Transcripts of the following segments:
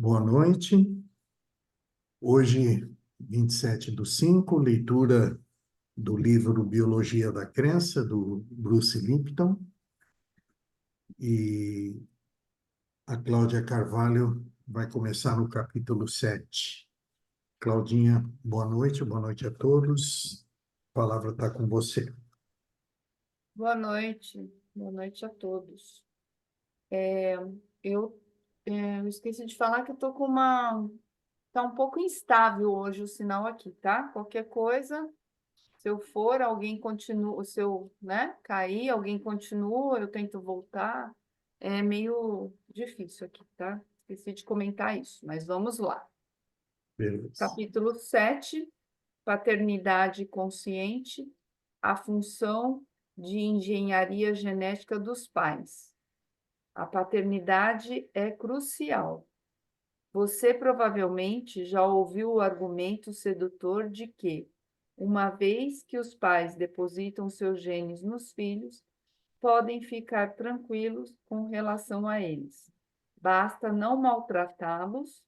Boa noite. Hoje, 27/5, leitura do livro Biologia da Crença, do Bruce Lipton. E a Cláudia Carvalho vai começar no capítulo 7. Claudinha, boa noite a todos. A palavra está com você. Boa noite a todos. Eu, eu esqueci de falar que eu tô com uma... Tá um pouco instável hoje o sinal aqui, tá? Qualquer coisa, se eu for, alguém continua, se eu, né, cair, alguém continua, eu tento voltar. É meio difícil aqui, tá? Esqueci de comentar isso, mas vamos lá. Beleza. Capítulo 7, Paternidade Consciente, a função de engenharia genética dos pais. A paternidade é crucial. Você provavelmente já ouviu o argumento sedutor de que, uma vez que os pais depositam seus genes nos filhos, podem ficar tranquilos com relação a eles. Basta não maltratá-los,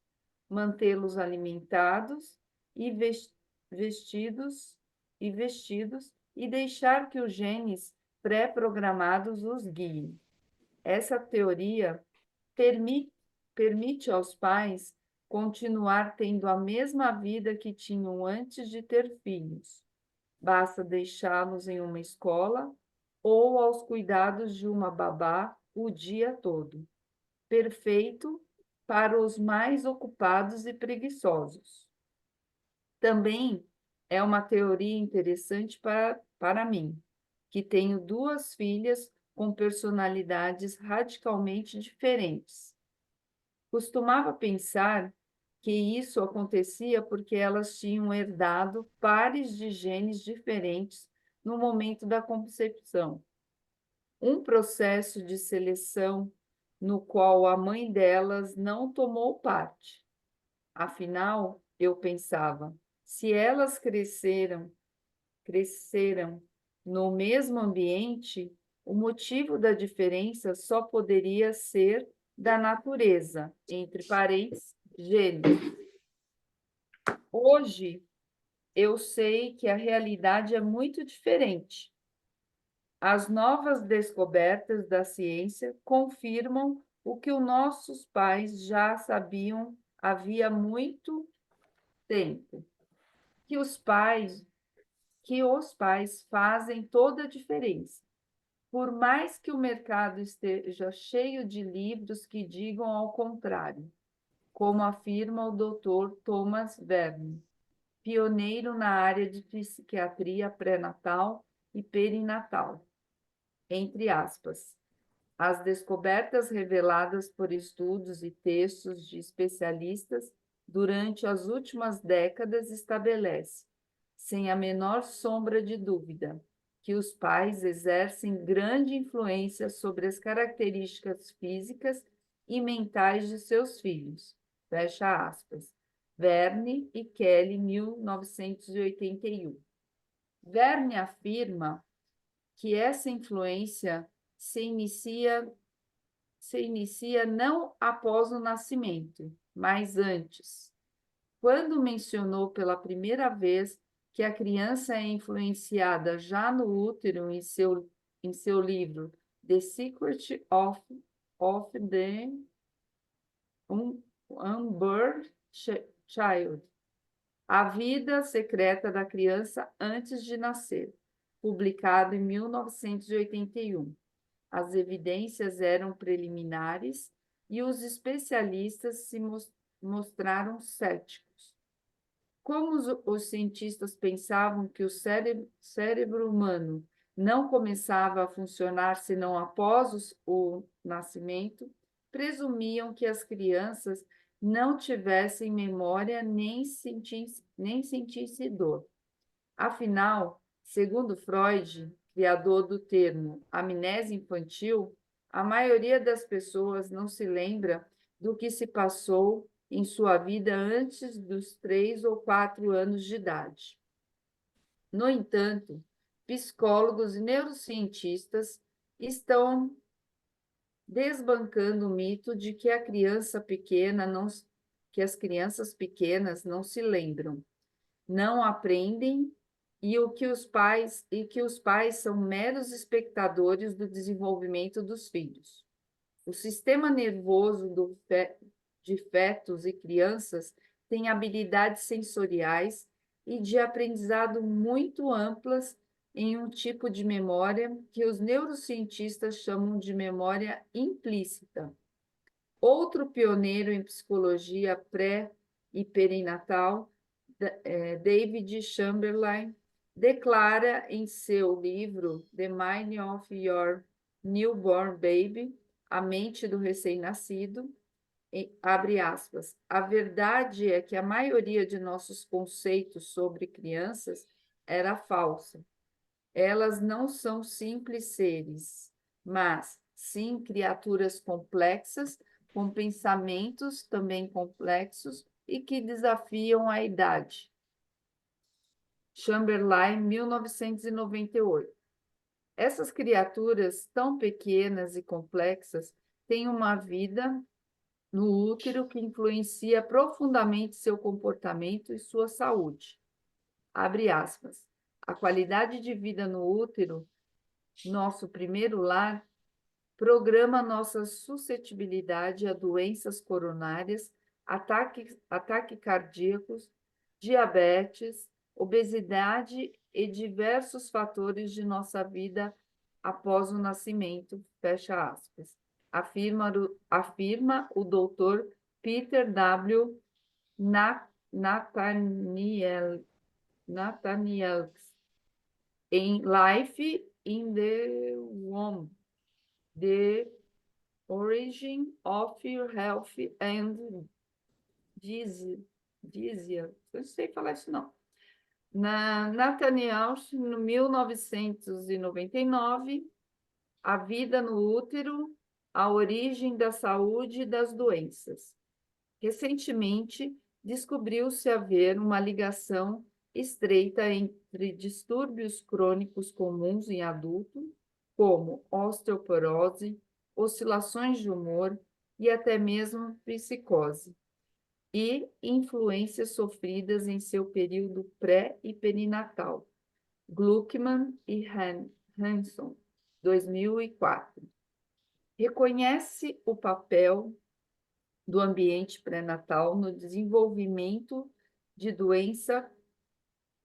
mantê-los alimentados e vestidos e deixar que os genes pré-programados os guiem. Essa teoria permite aos pais continuar tendo a mesma vida que tinham antes de ter filhos. Basta deixá-los em uma escola ou aos cuidados de uma babá o dia todo. Perfeito para os mais ocupados e preguiçosos. Também é uma teoria interessante para mim, que tenho duas filhas com personalidades radicalmente diferentes. Costumava pensar que isso acontecia porque elas tinham herdado pares de genes diferentes no momento da concepção. Um processo de seleção no qual a mãe delas não tomou parte. Afinal, eu pensava, se elas cresceram no mesmo ambiente, o motivo da diferença só poderia ser da natureza, entre parênteses, gênero. Hoje, eu sei que a realidade é muito diferente. As novas descobertas da ciência confirmam o que os nossos pais já sabiam havia muito tempo, que os pais fazem toda a diferença. Por mais que o mercado esteja cheio de livros que digam ao contrário, como afirma o Dr. Thomas Verne, pioneiro na área de psiquiatria pré-natal e perinatal, entre aspas. As descobertas reveladas por estudos e textos de especialistas durante as últimas décadas estabelecem, sem a menor sombra de dúvida, que os pais exercem grande influência sobre as características físicas e mentais de seus filhos. Fecha aspas. Verne e Kelly, 1981. Verne afirma que essa influência se inicia não após o nascimento, mas antes. Quando mencionou pela primeira vez que a criança é influenciada já no útero em seu livro The Secret of the Unborn Child, A Vida Secreta da Criança Antes de Nascer, publicado em 1981. As evidências eram preliminares e os especialistas se mostraram céticos. Como os cientistas pensavam que o cérebro humano não começava a funcionar senão após o nascimento, presumiam que as crianças não tivessem memória nem sentissem dor. Afinal, segundo Freud, criador do termo amnésia infantil, a maioria das pessoas não se lembra do que se passou em sua vida antes dos 3 ou 4 anos de idade. No entanto, psicólogos e neurocientistas estão desbancando o mito de que a criança pequena que as crianças pequenas não se lembram, não aprendem que os pais são meros espectadores do desenvolvimento dos filhos. O sistema nervoso de fetos e crianças tem habilidades sensoriais e de aprendizado muito amplas em um tipo de memória que os neurocientistas chamam de memória implícita. Outro pioneiro em psicologia pré e perinatal, David Chamberlain, declara em seu livro The Mind of Your Newborn Baby, A Mente do Recém-Nascido, abre aspas, a verdade é que a maioria de nossos conceitos sobre crianças era falsa. Elas não são simples seres, mas sim criaturas complexas, com pensamentos também complexos e que desafiam a idade. Chamberlain, 1998. Essas criaturas tão pequenas e complexas têm uma vida no útero que influencia profundamente seu comportamento e sua saúde. Abre aspas. A qualidade de vida no útero, nosso primeiro lar, programa nossa suscetibilidade a doenças coronárias, ataques cardíacos, diabetes, obesidade e diversos fatores de nossa vida após o nascimento, fecha aspas. Afirma o doutor Peter W. Nathaniel em Life in the Womb, The Origin of Your Health and Disease. Eu não sei falar isso, não. Nathaniel, no 1999, A Vida no Útero, a Origem da Saúde e das Doenças. Recentemente, descobriu-se haver uma ligação estreita entre distúrbios crônicos comuns em adulto, como osteoporose, oscilações de humor e até mesmo psicose, e influências sofridas em seu período pré e perinatal. Gluckman e Hanson, 2004. Reconhece o papel do ambiente pré-natal no desenvolvimento de doença,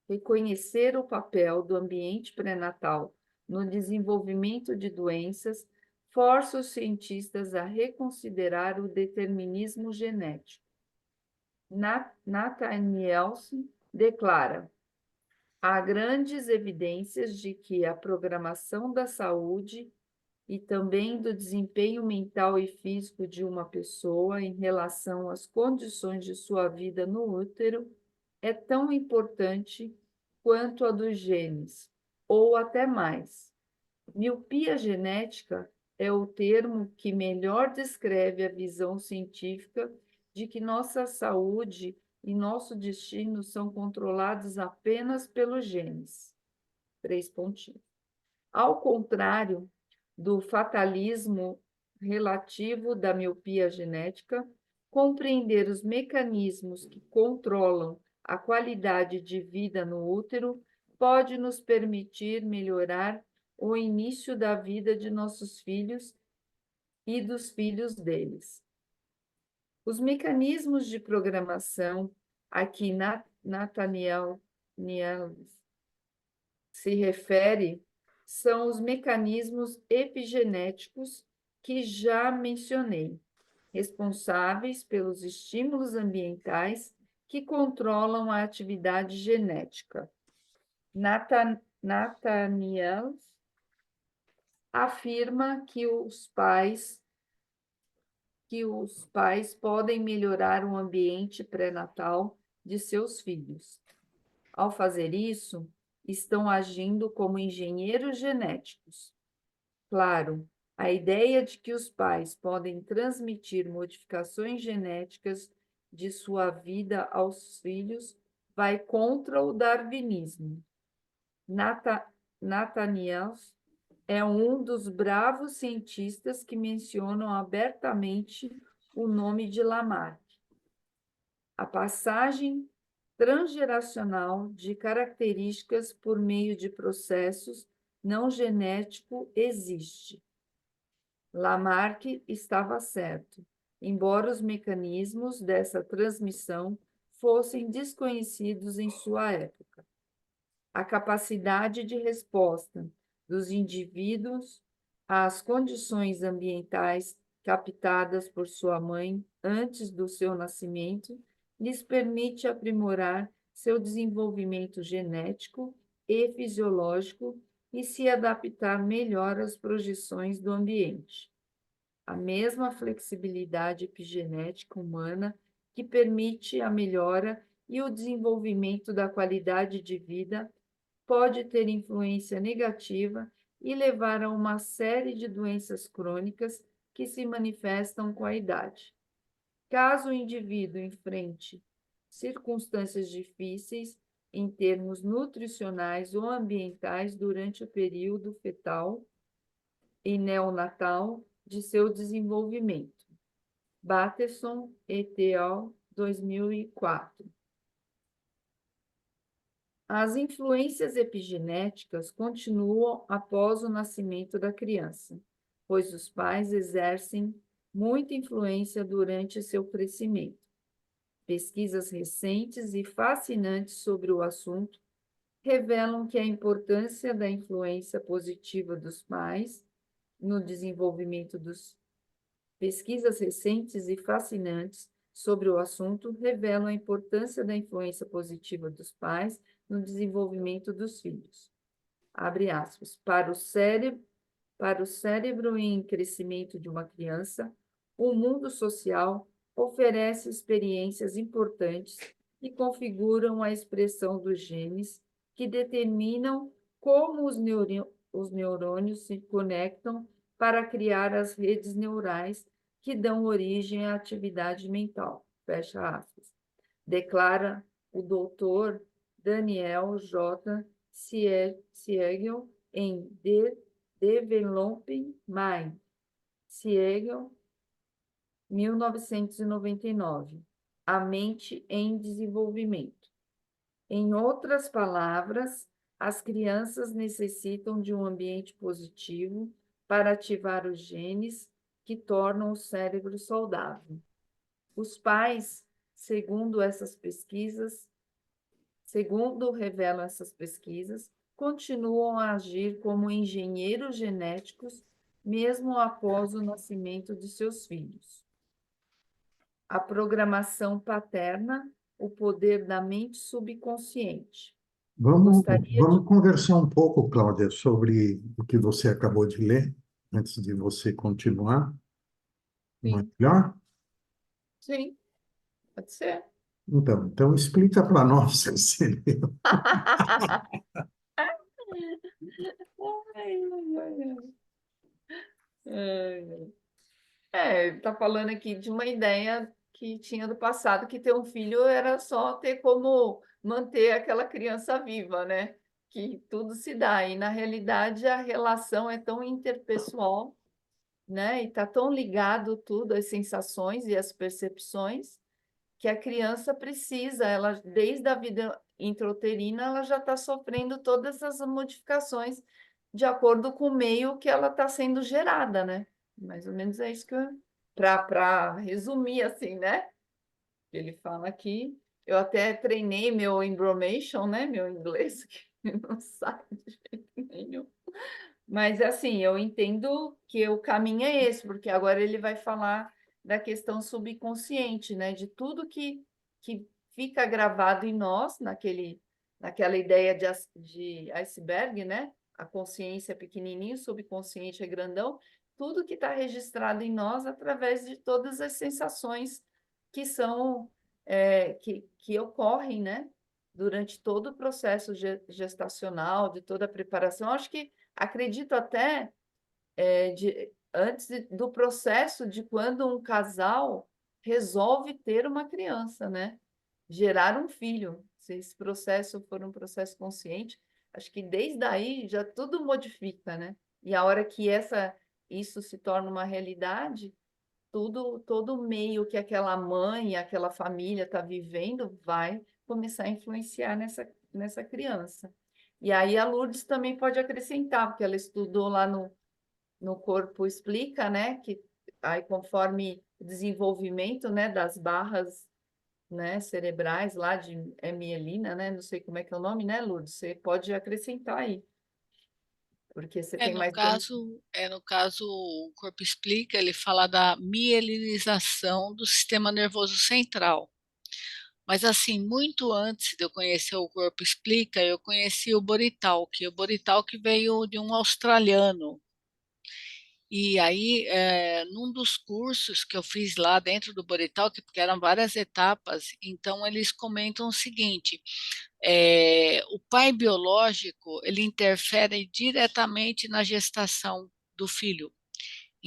reconhecer o papel do ambiente pré-natal no desenvolvimento de doenças força os cientistas a reconsiderar o determinismo genético. Nathanielson declara: há grandes evidências de que a programação da saúde e também do desempenho mental e físico de uma pessoa em relação às condições de sua vida no útero é tão importante quanto a dos genes, ou até mais. Miopia genética é o termo que melhor descreve a visão científica de que nossa saúde e nosso destino são controlados apenas pelos genes. 3 pontinhos. Ao contrário do fatalismo relativo da miopia genética, compreender os mecanismos que controlam a qualidade de vida no útero pode nos permitir melhorar o início da vida de nossos filhos e dos filhos deles. Os mecanismos de programação a que Nathaniel se refere são os mecanismos epigenéticos que já mencionei, responsáveis pelos estímulos ambientais que controlam a atividade genética. Nathaniel afirma que os pais podem melhorar o ambiente pré-natal de seus filhos. Ao fazer isso, estão agindo como engenheiros genéticos. Claro, a ideia de que os pais podem transmitir modificações genéticas de sua vida aos filhos vai contra o darwinismo. Nathaniel é um dos bravos cientistas que mencionam abertamente o nome de Lamarck. A passagem transgeracional de características por meio de processos não genético existe. Lamarck estava certo, embora os mecanismos dessa transmissão fossem desconhecidos em sua época. A capacidade de resposta dos indivíduos às condições ambientais captadas por sua mãe antes do seu nascimento lhes permite aprimorar seu desenvolvimento genético e fisiológico e se adaptar melhor às projeções do ambiente. A mesma flexibilidade epigenética humana que permite a melhora e o desenvolvimento da qualidade de vida pode ter influência negativa e levar a uma série de doenças crônicas que se manifestam com a idade. Caso o indivíduo enfrente circunstâncias difíceis em termos nutricionais ou ambientais durante o período fetal e neonatal de seu desenvolvimento. Bateson et al., 2004. As influências epigenéticas continuam após o nascimento da criança, pois os pais exercem muita influência durante seu crescimento. Pesquisas recentes e fascinantes sobre o assunto revelam que a importância da influência positiva dos pais no desenvolvimento dos Pesquisas recentes e fascinantes sobre o assunto revelam a importância da influência positiva dos pais no desenvolvimento dos filhos. Abre aspas. Para o cérebro em crescimento de uma criança, o mundo social oferece experiências importantes que configuram a expressão dos genes que determinam como os neurônios se conectam para criar as redes neurais que dão origem à atividade mental. Fecha aspas. Declara o doutor Daniel J. Siegel em The Developing Mind, Siegel, 1999, A Mente em Desenvolvimento. Em outras palavras, as crianças necessitam de um ambiente positivo para ativar os genes que tornam o cérebro saudável. Os pais, segundo revelam essas pesquisas, continuam a agir como engenheiros genéticos mesmo após o nascimento de seus filhos. A programação paterna, o poder da mente subconsciente. Vamos conversar um pouco, Cláudia, sobre o que você acabou de ler, antes de você continuar. Não é Sim. melhor? Sim, pode ser. Então explica para nós, Cecília. Ai, ai. Está falando aqui de uma ideia que tinha do passado, que ter um filho era só ter como manter aquela criança viva, né? Que tudo se dá. E, na realidade, a relação é tão interpessoal, né? E está tão ligado tudo, às sensações e às percepções, que a criança precisa, ela, desde a vida intrauterina, ela já está sofrendo todas as modificações de acordo com o meio que ela está sendo gerada, né? Mais ou menos é isso que para resumir assim, né? Ele fala aqui. Eu até treinei meu embromation, né? Meu inglês, que não sai de jeito nenhum. Mas assim, eu entendo que o caminho é esse, porque agora ele vai falar da questão subconsciente, né? De tudo que fica gravado em nós, naquela ideia de iceberg, né? A consciência é pequenininho, o subconsciente é grandão. Tudo que está registrado em nós através de todas as sensações que são que ocorrem, né? Durante todo o processo gestacional, de toda a preparação. Acho que acredito até antes do processo de quando um casal resolve ter uma criança, né? Gerar um filho. Se esse processo for um processo consciente, acho que desde aí já tudo modifica, né? E a hora que isso se torna uma realidade, todo o meio que aquela mãe, aquela família está vivendo vai começar a influenciar nessa criança. E aí a Lourdes também pode acrescentar, porque ela estudou lá no Corpo Explica, né? Que aí conforme o desenvolvimento, né, das barras, né, cerebrais lá de mielina, né? Não sei como é que é o nome, né, Lourdes? Você pode acrescentar aí, porque você É, tem no mais conhecimento. caso, o Corpo Explica, ele fala da mielinização do sistema nervoso central. Mas assim, muito antes de eu conhecer o Corpo Explica, eu conheci o Boritalk. O Boritalk veio de um australiano. E aí, num dos cursos que eu fiz lá dentro do Boritalk, porque eram várias etapas, então eles comentam o seguinte: o pai biológico ele interfere diretamente na gestação do filho.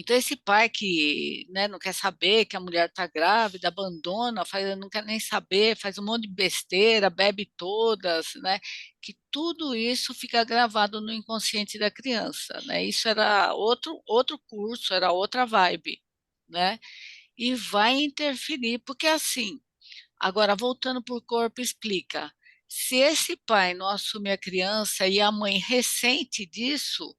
Então, esse pai que, né, não quer saber que a mulher está grávida, abandona, não quer nem saber, faz um monte de besteira, bebe todas, né, que tudo isso fica gravado no inconsciente da criança, né? Isso era outro curso, era outra vibe, né? E vai interferir, porque assim, agora voltando para o corpo explica, se esse pai não assumir a criança e a mãe ressente disso,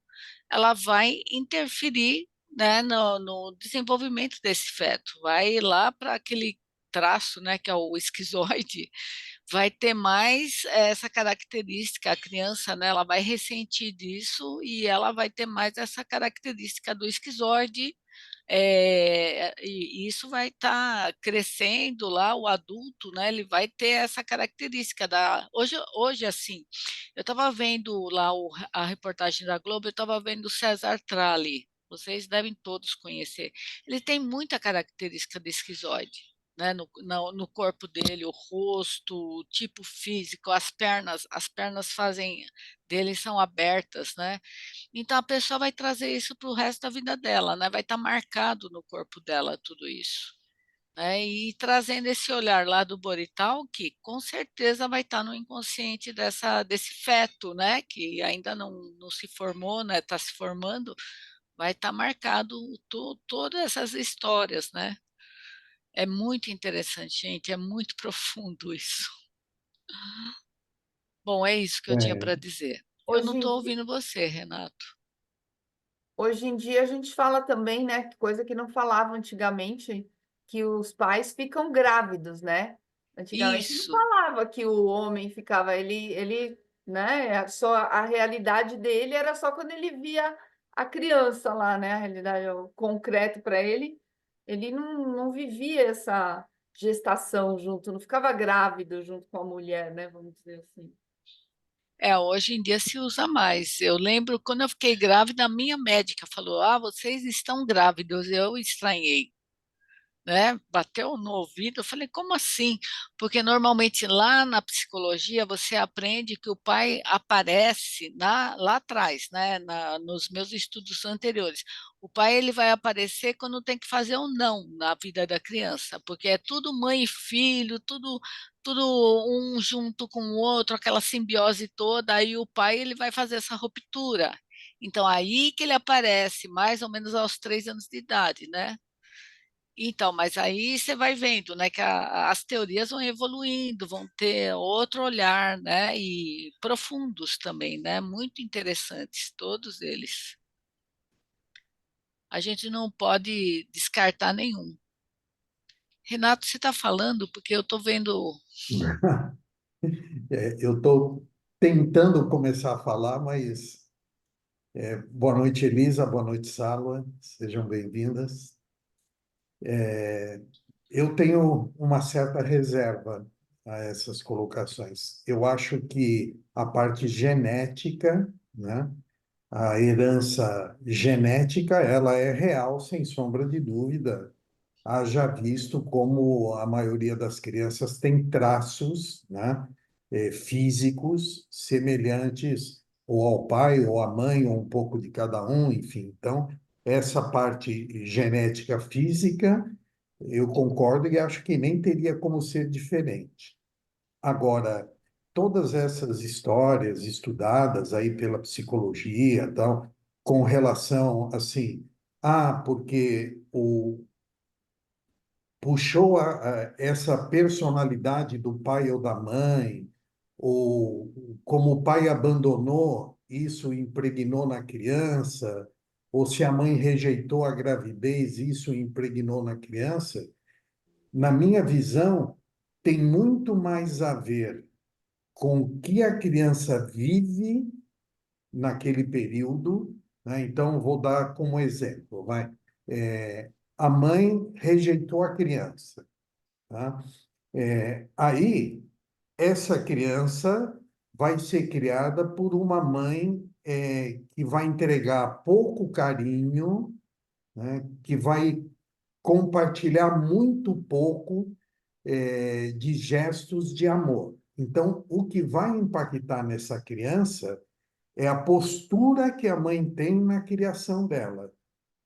ela vai interferir, né, no desenvolvimento desse feto. Vai lá para aquele traço, né, que é o esquizoide, vai ter mais essa característica, a criança, né, ela vai ressentir disso e ela vai ter mais essa característica do esquizoide, e isso vai estar crescendo lá, o adulto, né, ele vai ter essa característica hoje assim, eu estava vendo lá a reportagem da Globo, eu estava vendo o César Tralli, vocês devem todos conhecer, ele tem muita característica de esquizoide, né, no corpo dele, o rosto, o tipo físico, as pernas fazem dele são abertas, né? Então a pessoa vai trazer isso para o resto da vida dela, né? Vai estar marcado no corpo dela tudo isso, né? E trazendo esse olhar lá do Borital, que com certeza vai estar no inconsciente desse feto, né? Que ainda não se formou, né? Está se formando, vai estar marcado todas essas histórias, né? É muito interessante, gente, é muito profundo isso. Bom, é isso que eu tinha É, para dizer. Eu não Hoje em estou dia, ouvindo você, Renato. Hoje em dia a gente fala também, né, coisa que não falava antigamente, que os pais ficam grávidos, né? Antigamente não Isso. falava que o homem ficava, né, só a realidade dele era só quando ele via a criança lá, né? A realidade, o concreto para ele, ele não vivia essa gestação junto, não ficava grávido junto com a mulher, né? Vamos dizer assim. Hoje em dia se usa mais. Eu lembro quando eu fiquei grávida, a minha médica falou: Ah, vocês estão grávidos. Eu estranhei, né? Bateu no ouvido. Eu falei: Como assim? Porque normalmente lá na psicologia você aprende que o pai aparece lá atrás, né? Nos meus estudos anteriores. O pai ele vai aparecer quando tem que fazer um não na vida da criança, porque é tudo mãe e filho, tudo um junto com o outro, aquela simbiose toda. Aí o pai ele vai fazer essa ruptura. Então aí que ele aparece, mais ou menos aos 3 anos de idade, né? Então, mas aí você vai vendo, né, que as teorias vão evoluindo, vão ter outro olhar, né, e profundos também, né, muito interessantes, todos eles. A gente não pode descartar nenhum. Renato, você está falando porque eu estou vendo. eu estou tentando começar a falar, mas boa noite, Elisa, boa noite, Salwa, sejam bem-vindas. Eu tenho uma certa reserva a essas colocações. Eu acho que a parte genética, né, a herança genética, ela é real, sem sombra de dúvida. Haja visto como a maioria das crianças tem traços, né, físicos semelhantes ou ao pai ou à mãe, ou um pouco de cada um, enfim. Então, essa parte genética física, eu concordo e acho que nem teria como ser diferente. Agora, todas essas histórias estudadas aí pela psicologia, tal, com relação assim, porque puxou essa personalidade do pai ou da mãe, ou como o pai abandonou, isso impregnou na criança, ou se a mãe rejeitou a gravidez, isso impregnou na criança, na minha visão, tem muito mais a ver com o que a criança vive naquele período, né? Então, vou dar como exemplo, vai. A mãe rejeitou a criança, tá? Aí, essa criança vai ser criada por uma mãe que vai entregar pouco carinho, né? Que vai compartilhar muito pouco de gestos de amor. Então, o que vai impactar nessa criança é a postura que a mãe tem na criação dela.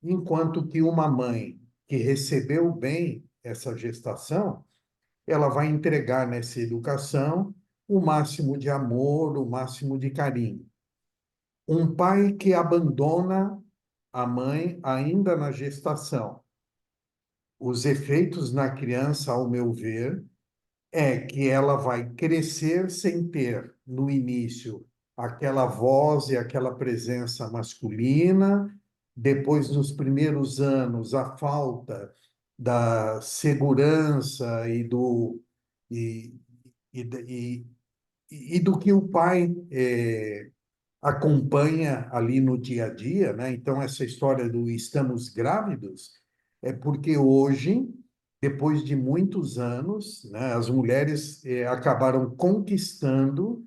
Enquanto que uma mãe que recebeu bem essa gestação, ela vai entregar nessa educação o máximo de amor, o máximo de carinho. Um pai que abandona a mãe ainda na gestação, os efeitos na criança, ao meu ver, é que ela vai crescer sem ter, no início, aquela voz e aquela presença masculina, depois, nos primeiros anos, a falta da segurança e, e, e do que o pai acompanha ali no dia a dia, né? Então, essa história do estamos grávidos é porque hoje, depois de muitos anos, né, as mulheres acabaram conquistando,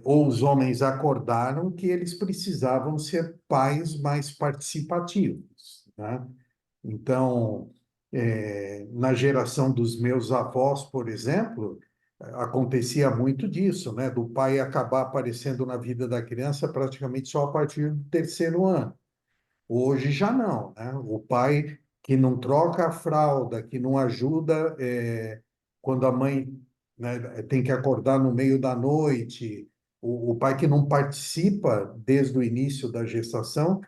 ou os homens acordaram que eles precisavam ser pais mais participativos, né? Então, na geração dos meus avós, por exemplo, acontecia muito disso, né? Do pai acabar aparecendo na vida da criança praticamente só a partir do terceiro ano. Hoje já não, né? O pai que não troca a fralda, que não ajuda quando a mãe, né, tem que acordar no meio da noite, o pai que não participa desde o início da gestação,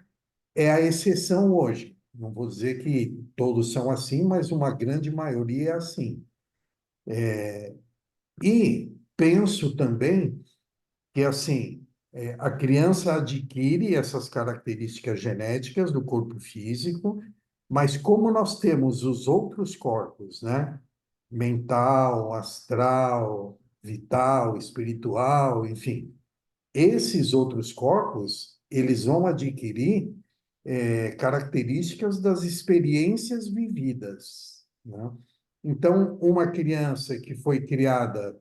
é a exceção hoje. Não vou dizer que todos são assim, mas uma grande maioria é assim. E penso também que, assim, a criança adquire essas características genéticas do corpo físico, mas como nós temos os outros corpos, né? Mental, astral, vital, espiritual, enfim, esses outros corpos, eles vão adquirir características das experiências vividas, né? Então, uma criança que foi criada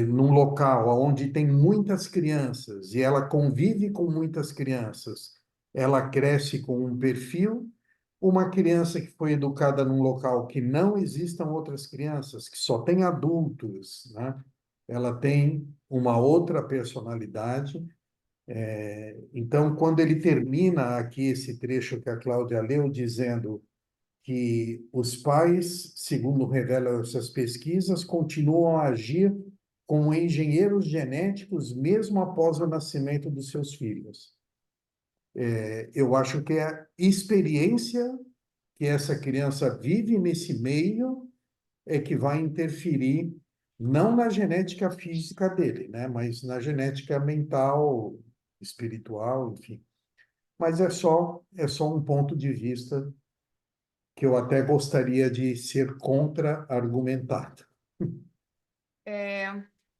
num local onde tem muitas crianças e ela convive com muitas crianças, ela cresce com um perfil. Uma criança que foi educada num local que não existam outras crianças, que só tem adultos, né? Ela tem uma outra personalidade. Então, quando ele termina aqui esse trecho que a Cláudia leu, dizendo que os pais, segundo revelam essas pesquisas, continuam a agir como engenheiros genéticos mesmo após o nascimento dos seus filhos. Eu acho que é a experiência que essa criança vive nesse meio é que vai interferir não na genética física dele, né, mas na genética mental, espiritual, enfim. Mas é só um ponto de vista que eu até gostaria de ser contra-argumentado. É,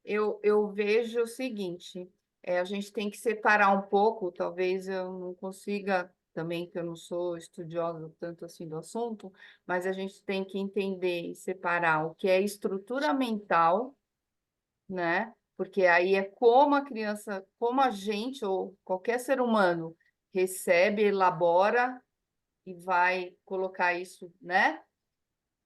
eu vejo o seguinte, a gente tem que separar um pouco, talvez eu não consiga também, que eu não sou estudiosa tanto assim do assunto, mas a gente tem que entender e separar o que é estrutura mental, né? Porque aí é como a criança, como a gente ou qualquer ser humano recebe, elabora e vai colocar isso, né?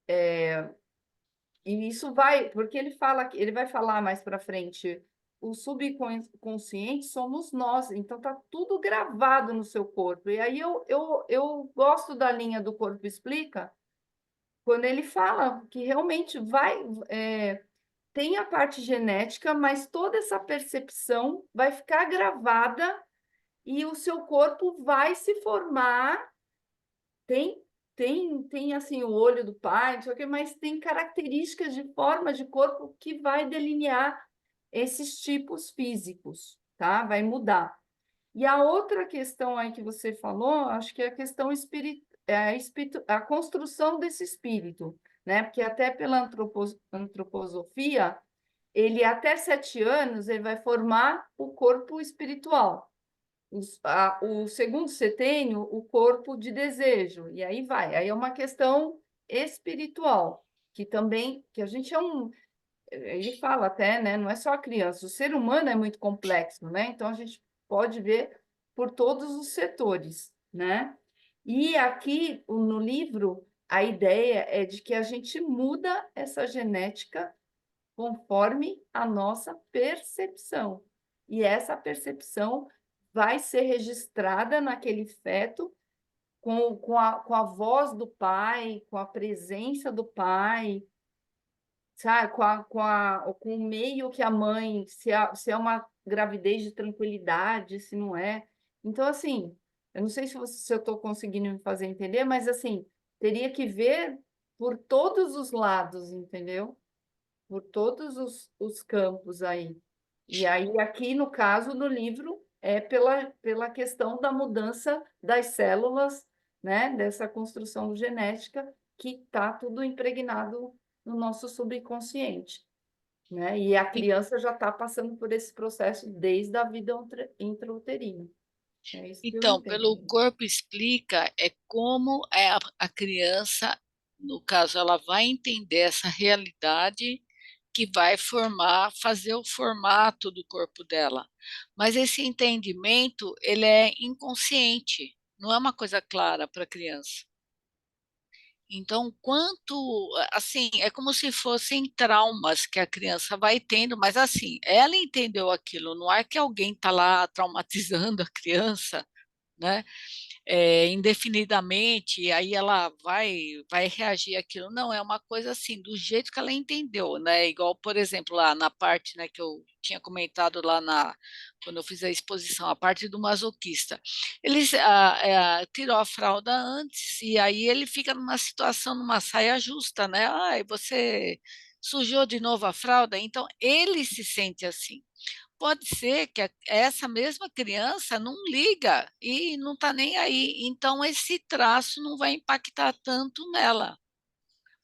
E isso vai, porque ele fala, ele vai falar mais para frente, o subconsciente somos nós, então tá tudo gravado no seu corpo. E aí eu gosto da linha do Corpo Explica, quando ele fala que realmente tem a parte genética, mas toda essa percepção vai ficar gravada e o seu corpo vai se formar. Tem tem assim o olho do pai, não sei o quê, mas tem características de forma de corpo que vai delinear esses tipos físicos, tá? Vai mudar. E a outra questão aí que você falou, acho que é a questão a construção desse espírito, né? Porque até pela antroposofia, ele até 7 anos ele vai formar o corpo espiritual. O segundo setênio, o corpo de desejo, e aí vai. Aí é uma questão espiritual, que também, que a gente ele fala até, né? Não é só a criança, o ser humano é muito complexo, né? Então a gente pode ver por todos os setores, né? E aqui no livro, a ideia é de que a gente muda essa genética conforme a nossa percepção. E essa percepção vai ser registrada naquele feto com a voz do pai, com a presença do pai, sabe? Com o meio que a mãe, se é uma gravidez de tranquilidade, se não é. Então, assim, eu não sei se eu estou conseguindo me fazer entender, mas, assim, teria que ver por todos os lados, entendeu? Por todos os campos aí. E aí, aqui, no caso do livro, é pela questão da mudança das células, né? Dessa construção genética que está tudo impregnado no nosso subconsciente, né? E a E- criança já está passando por esse processo desde a vida intrauterina. É isso que eu Então, pelo entendo. corpo explica, é como a criança, no caso, ela vai entender essa realidade que vai formar, fazer o formato do corpo dela. Mas esse entendimento, ele é inconsciente, não é uma coisa clara para a criança. Então, assim, é como se fossem traumas que a criança vai tendo, mas assim, ela entendeu aquilo, não é que alguém está lá traumatizando a criança, né? Indefinidamente, e aí ela vai reagir àquilo. Não, é uma coisa assim, do jeito que ela entendeu, né? Igual, por exemplo, lá na parte, né, que eu tinha comentado lá quando eu fiz a exposição, a parte do masoquista. Eles tirou a fralda antes, e aí ele fica numa situação, numa saia justa, né? Ai, você sujou de novo a fralda, então ele se sente assim. Pode ser que essa mesma criança não liga e não está nem aí, então esse traço não vai impactar tanto nela.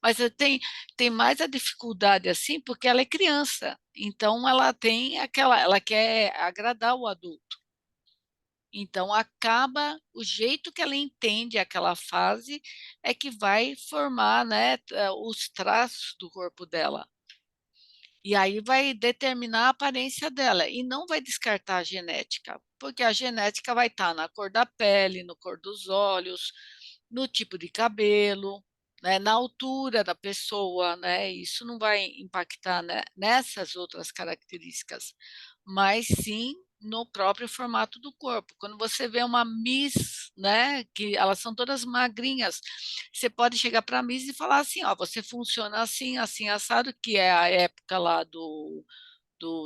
Mas tem mais a dificuldade assim, porque ela é criança, então ela tem ela quer agradar o adulto. Então acaba o jeito que ela entende aquela fase é que vai formar, né, os traços do corpo dela. E aí vai determinar a aparência dela e não vai descartar a genética, porque a genética vai estar na cor da pele, no cor dos olhos, no tipo de cabelo, né, na altura da pessoa, né? Isso não vai impactar, né, nessas outras características, mas sim no próprio formato do corpo. Quando você vê uma Miss, né, que elas são todas magrinhas, você pode chegar para a Miss e falar assim, ó, você funciona assim, assim, assado, que é a época lá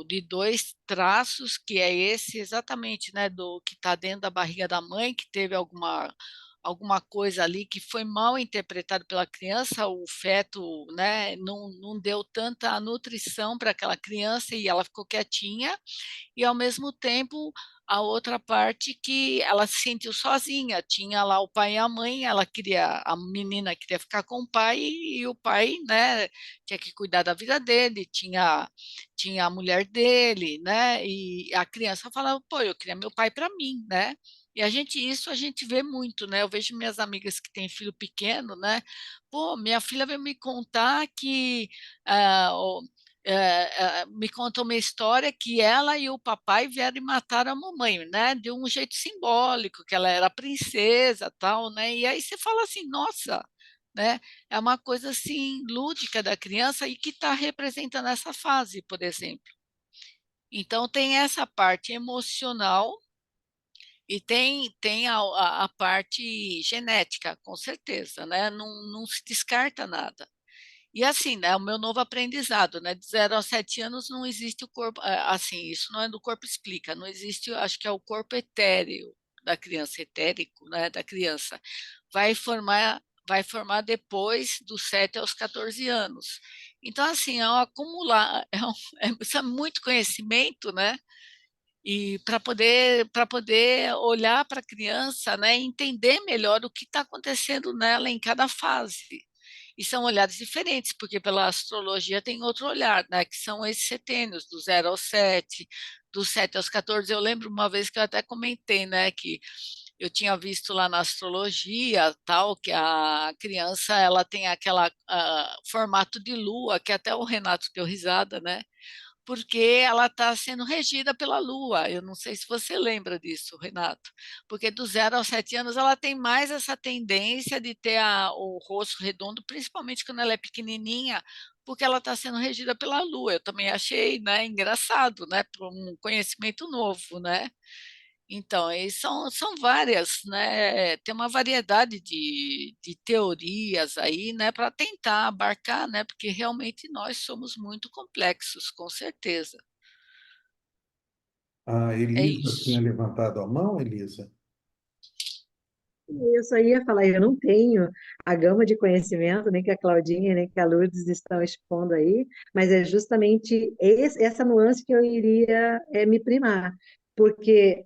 de dois traços, que é esse exatamente, né, do que está dentro da barriga da mãe, que teve alguma coisa ali que foi mal interpretado pela criança, o feto, né, não deu tanta nutrição para aquela criança e ela ficou quietinha, e ao mesmo tempo a outra parte que ela se sentiu sozinha, tinha lá o pai e a mãe, a menina queria ficar com o pai e o pai, né, tinha que cuidar da vida dele, tinha a mulher dele, né, e a criança falava, pô, eu queria meu pai para mim, né, e isso a gente vê muito, né? Eu vejo minhas amigas que têm filho pequeno, né? Pô, minha filha veio me contar que ah, me conta uma história que ela e o papai vieram e mataram a mamãe, né? De um jeito simbólico, que ela era princesa, tal, né? E aí você fala assim, nossa, né? É uma coisa assim lúdica da criança e que está representando essa fase, por exemplo. Então tem essa parte emocional e tem a parte genética, com certeza, né? Não se descarta nada. E assim, né, o meu novo aprendizado, né, de 0 a 7 anos não existe o corpo, assim, isso não é do corpo explica, não existe, acho que é o corpo etéreo da criança, etérico, né, da criança. Vai formar vai formar depois dos 7 aos 14 anos. Então, assim, é um acumular, é muito conhecimento, né? E para poder olhar para a criança, né, e entender melhor o que está acontecendo nela em cada fase. E são olhares diferentes, porque pela astrologia tem outro olhar, né, que são esses setênios, do 0 ao 7, do 7 aos 14. Eu lembro uma vez que eu até comentei, né, que eu tinha visto lá na astrologia, tal, que a criança ela tem aquela formato de lua, que até o Renato deu risada, né? Porque ela está sendo regida pela Lua. Eu não sei se você lembra disso, Renato, porque do 0 aos 7 anos ela tem mais essa tendência de ter o rosto redondo, principalmente quando ela é pequenininha, porque ela está sendo regida pela Lua. Eu também achei, né, engraçado, né, para um conhecimento novo, né? Então, e são várias, né? Tem uma variedade de teorias aí, né, para tentar abarcar, né? Porque realmente nós somos muito complexos, com certeza. A É Elisa tinha isso. levantado a mão, Elisa? Eu só ia falar, eu não tenho a gama de conhecimento, nem que a Claudinha, nem que a Lourdes estão expondo aí, mas é justamente essa nuance que eu iria me primar, porque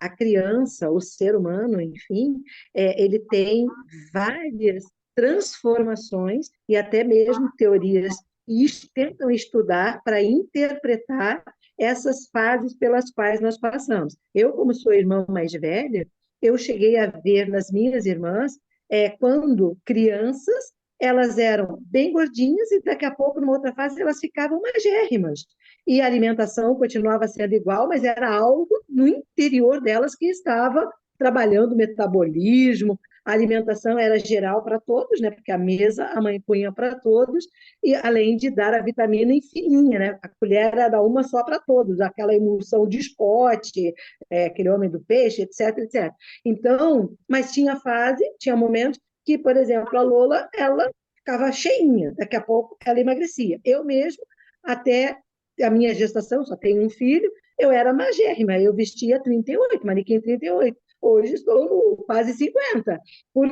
a criança, o ser humano, enfim, ele tem várias transformações e até mesmo teorias e tentam estudar para interpretar essas fases pelas quais nós passamos. Eu, como sou irmã mais velha, eu cheguei a ver nas minhas irmãs, quando crianças, elas eram bem gordinhas e daqui a pouco, numa outra fase, elas ficavam magérrimas. E a alimentação continuava sendo igual, mas era algo no interior delas que estava trabalhando o metabolismo, a alimentação era geral para todos, né? Porque a mesa a mãe punha para todos, e além de dar a vitamina em fininha, né? A colher era uma só para todos, aquela emulsão de Scott, aquele homem do peixe, etc, etc. Então, mas tinha fase, tinha momentos que, por exemplo, a Lola, ela ficava cheinha, daqui a pouco ela emagrecia. Eu mesmo, até a minha gestação, só tenho um filho, eu era magérrima, eu vestia 38, manequim 38. Hoje estou no quase 50.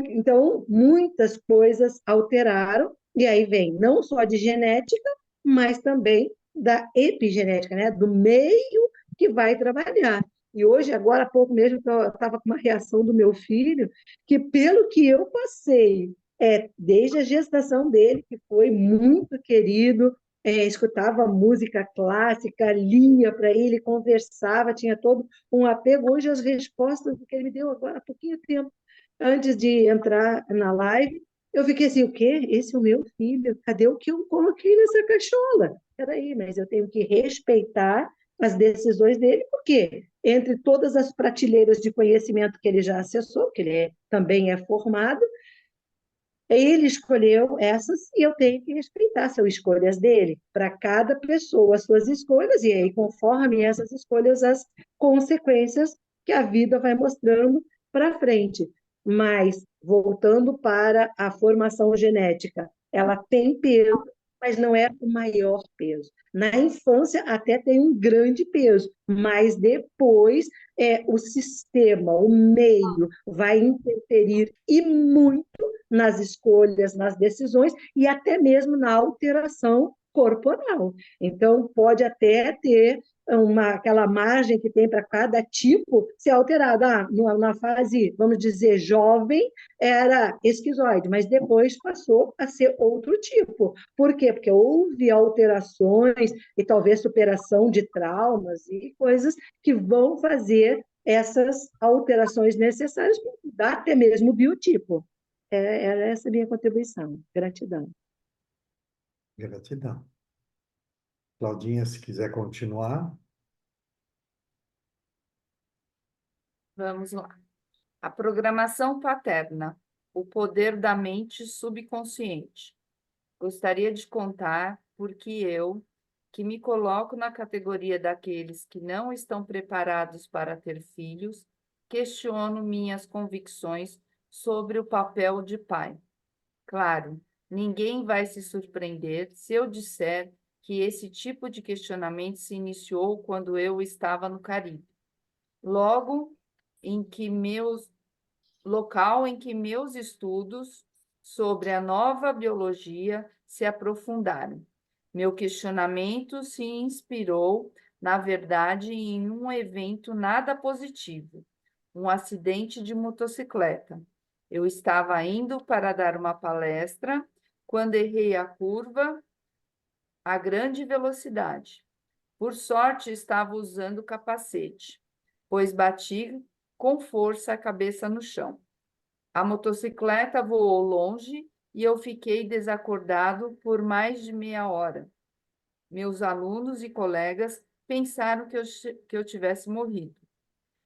Então, muitas coisas alteraram, e aí vem não só de genética, mas também da epigenética, né? Do meio que vai trabalhar. E hoje, agora há pouco mesmo, eu estava com uma reação do meu filho, que pelo que eu passei, desde a gestação dele, que foi muito querido, escutava música clássica, lia para ele, conversava, tinha todo um apego. Hoje, as respostas que ele me deu agora há pouquinho tempo, antes de entrar na live, eu fiquei assim, o quê? Esse é o meu filho? Cadê o que eu coloquei nessa cachola? Peraí, mas eu tenho que respeitar as decisões dele, porque entre todas as prateleiras de conhecimento que ele já acessou, que ele também é formado, ele escolheu essas e eu tenho que respeitar, são escolhas dele. Para cada pessoa, as suas escolhas, e aí, conforme essas escolhas, as consequências que a vida vai mostrando para frente. Mas, voltando para a formação genética, ela tem peso, mas não é o maior peso. Na infância, até tem um grande peso, mas depois o sistema, o meio, vai interferir e muito nas escolhas, nas decisões e até mesmo na alteração corporal. Então, pode até ter aquela margem que tem para cada tipo ser alterada. Na fase, vamos dizer, jovem, era esquizoide, mas depois passou a ser outro tipo. Por quê? Porque houve alterações e talvez superação de traumas e coisas que vão fazer essas alterações necessárias para mudar até mesmo o biotipo. Era essa a minha contribuição. Gratidão. Gratidão. Claudinha, se quiser continuar. Vamos lá. A programação paterna, o poder da mente subconsciente. Gostaria de contar porque eu, que me coloco na categoria daqueles que não estão preparados para ter filhos, questiono minhas convicções sobre o papel de pai. Claro, ninguém vai se surpreender se eu disser que esse tipo de questionamento se iniciou quando eu estava no Caribe. Logo em que local em que meus estudos sobre a nova biologia se aprofundaram. Meu questionamento se inspirou, na verdade, em um evento nada positivo, um acidente de motocicleta. Eu estava indo para dar uma palestra quando errei a curva a grande velocidade. Por sorte, estava usando capacete, pois bati com força a cabeça no chão. A motocicleta voou longe e eu fiquei desacordado por mais de meia hora. Meus alunos e colegas pensaram que eu tivesse morrido.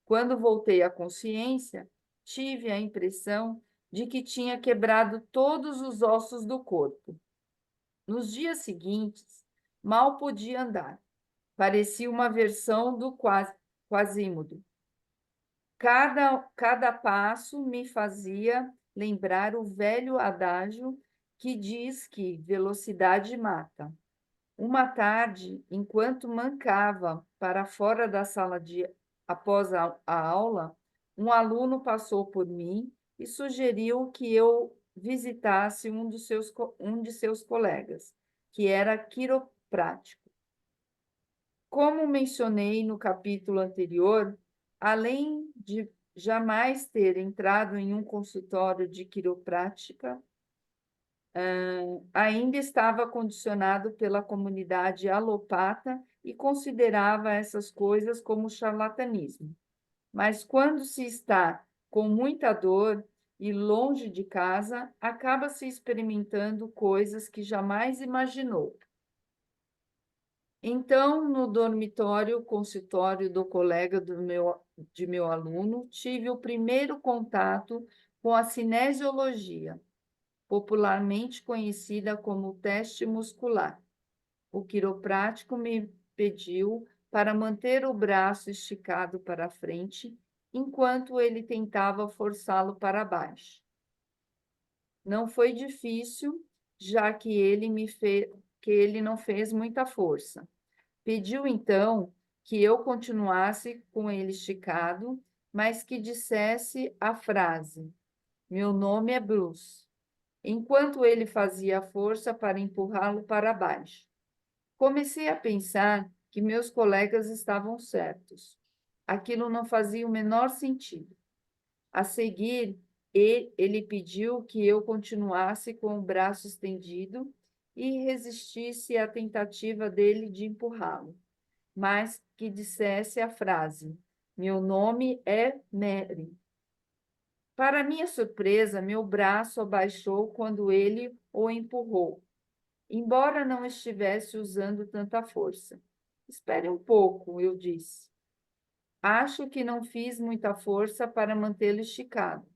Quando voltei à consciência, tive a impressão de que tinha quebrado todos os ossos do corpo. Nos dias seguintes, mal podia andar. Parecia uma versão do Quasimodo. Cada passo me fazia lembrar o velho adágio que diz que velocidade mata. Uma tarde, enquanto mancava para fora da sala após a aula, um aluno passou por mim e sugeriu que eu visitasse um de seus colegas, que era quiroprático. Como mencionei no capítulo anterior, além de jamais ter entrado em um consultório de quiroprática, ainda estava condicionado pela comunidade alopata e considerava essas coisas como charlatanismo. Mas quando se está com muita dor e longe de casa, acaba-se experimentando coisas que jamais imaginou. Então, no dormitório, consultório do colega de meu aluno, tive o primeiro contato com a cinesiologia, popularmente conhecida como teste muscular. O quiroprático me pediu para manter o braço esticado para frente, enquanto ele tentava forçá-lo para baixo. Não foi difícil, já que ele não fez muita força. Pediu, então, que eu continuasse com ele esticado, mas que dissesse a frase: Meu nome é Bruce, enquanto ele fazia força para empurrá-lo para baixo. Comecei a pensar que meus colegas estavam certos. Aquilo não fazia o menor sentido. A seguir, ele pediu que eu continuasse com o braço estendido e resistisse à tentativa dele de empurrá-lo, mas que dissesse a frase: Meu nome é Mary. Para minha surpresa, meu braço abaixou quando ele o empurrou, embora não estivesse usando tanta força. Espere um pouco, eu disse. Acho que não fiz muita força para mantê-lo esticado.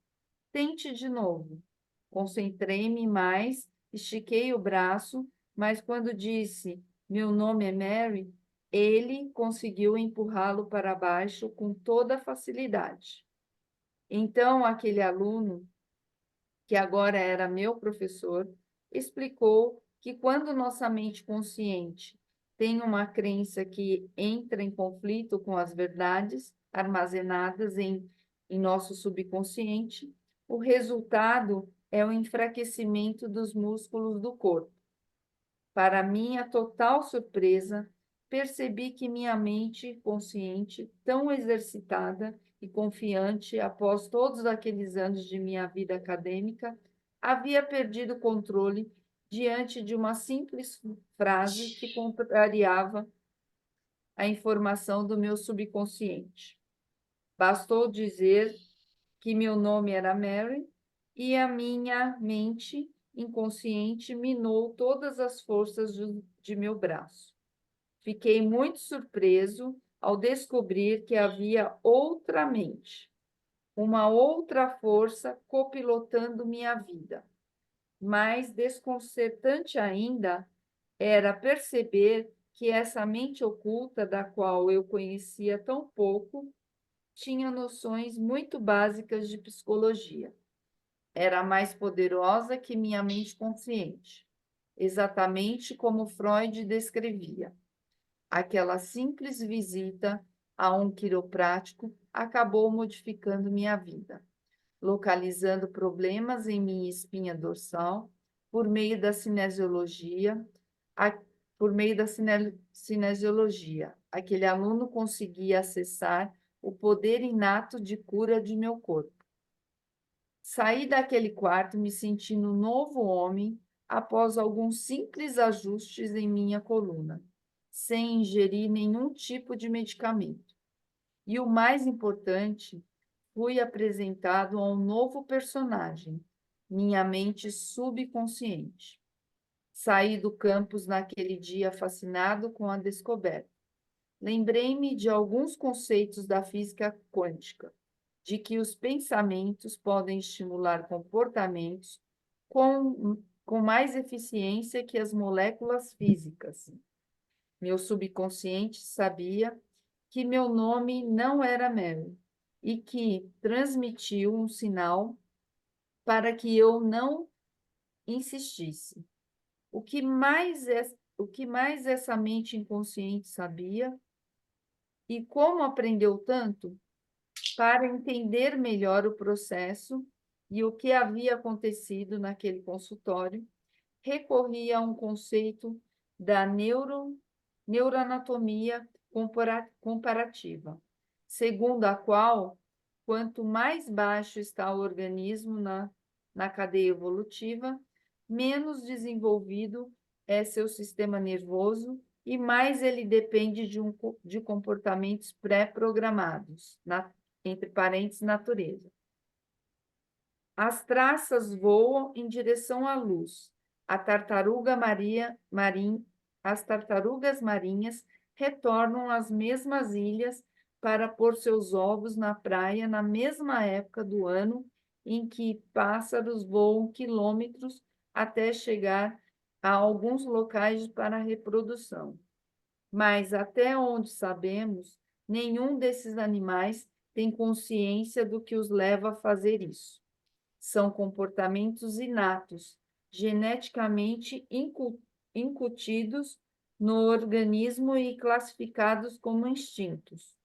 Tente de novo. Concentrei-me mais, estiquei o braço, mas quando disse meu nome é Mary, ele conseguiu empurrá-lo para baixo com toda facilidade. Então, aquele aluno, que agora era meu professor, explicou que quando nossa mente consciente tem uma crença que entra em conflito com as verdades armazenadas em nosso subconsciente, o resultado é o enfraquecimento dos músculos do corpo. Para minha total surpresa, percebi que minha mente consciente, tão exercitada e confiante após todos aqueles anos de minha vida acadêmica, havia perdido o controle diante de uma simples frase que contrariava a informação do meu subconsciente. Bastou dizer que meu nome era Mary e a minha mente inconsciente minou todas as forças de meu braço. Fiquei muito surpreso ao descobrir que havia outra mente, uma outra força copilotando minha vida. Mais desconcertante ainda era perceber que essa mente oculta, da qual eu conhecia tão pouco, tinha noções muito básicas de psicologia. Era mais poderosa que minha mente consciente, exatamente como Freud descrevia. Aquela simples visita a um quiroprático acabou modificando minha vida. localizando problemas em minha espinha dorsal por meio da cinesiologia. Por meio da cinesiologia, aquele aluno conseguia acessar o poder inato de cura de meu corpo. Saí daquele quarto me sentindo um novo homem após alguns simples ajustes em minha coluna, sem ingerir nenhum tipo de medicamento. E o mais importante, fui apresentado a um novo personagem, minha mente subconsciente. Saí do campus naquele dia fascinado com a descoberta. Lembrei-me de alguns conceitos da física quântica, de que os pensamentos podem estimular comportamentos com mais eficiência que as moléculas físicas. Meu subconsciente sabia que meu nome não era Mary e que transmitiu um sinal para que eu não insistisse. O que mais essa mente inconsciente sabia? E como aprendeu tanto? Para entender melhor o processo e o que havia acontecido naquele consultório, recorri a um conceito da neuroanatomia comparativa, segundo a qual, quanto mais baixo está o organismo na cadeia evolutiva, menos desenvolvido é seu sistema nervoso e mais ele depende de comportamentos pré-programados, entre parênteses, natureza. As traças voam em direção à luz. As tartarugas marinhas retornam às mesmas ilhas para pôr seus ovos na praia na mesma época do ano em que pássaros voam quilômetros até chegar a alguns locais para reprodução. Mas, até onde sabemos, nenhum desses animais tem consciência do que os leva a fazer isso. São comportamentos inatos, geneticamente incutidos no organismo e classificados como instintos.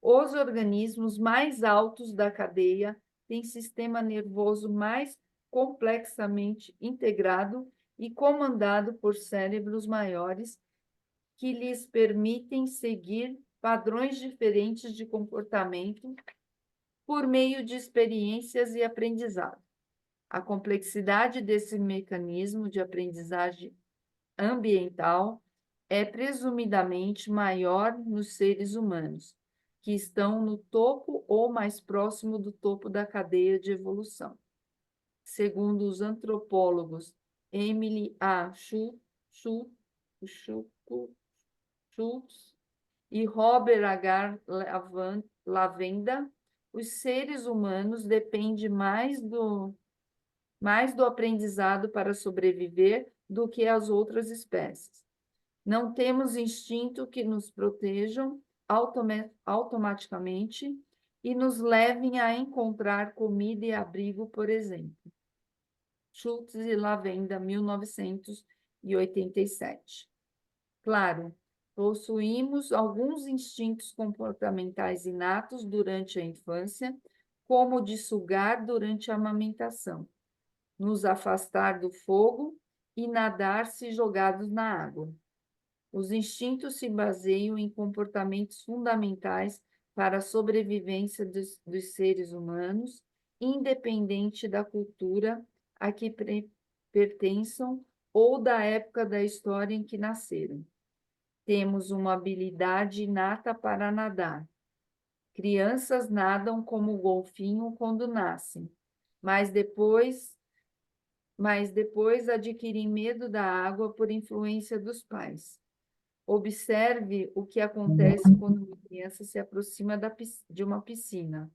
Os organismos mais altos da cadeia têm sistema nervoso mais complexamente integrado e comandado por cérebros maiores que lhes permitem seguir padrões diferentes de comportamento por meio de experiências e aprendizado. A complexidade desse mecanismo de aprendizagem ambiental é presumidamente maior nos seres humanos, que estão no topo ou mais próximo do topo da cadeia de evolução. Segundo os antropólogos Emily A. Schultz e Robert H. Lavenda, os seres humanos dependem mais do aprendizado para sobreviver do que as outras espécies. Não temos instinto que nos protejam automaticamente e nos levem a encontrar comida e abrigo, por exemplo. Schultz e Lavenda, 1987. Claro, possuímos alguns instintos comportamentais inatos durante a infância, como o de sugar durante a amamentação, nos afastar do fogo e nadar se jogados na água. Os instintos se baseiam em comportamentos fundamentais para a sobrevivência dos seres humanos, independente da cultura a que pertençam ou da época da história em que nasceram. Temos uma habilidade inata para nadar. Crianças nadam como golfinho quando nascem, mas depois adquirem medo da água por influência dos pais. Observe o que acontece quando uma criança se aproxima de uma piscina.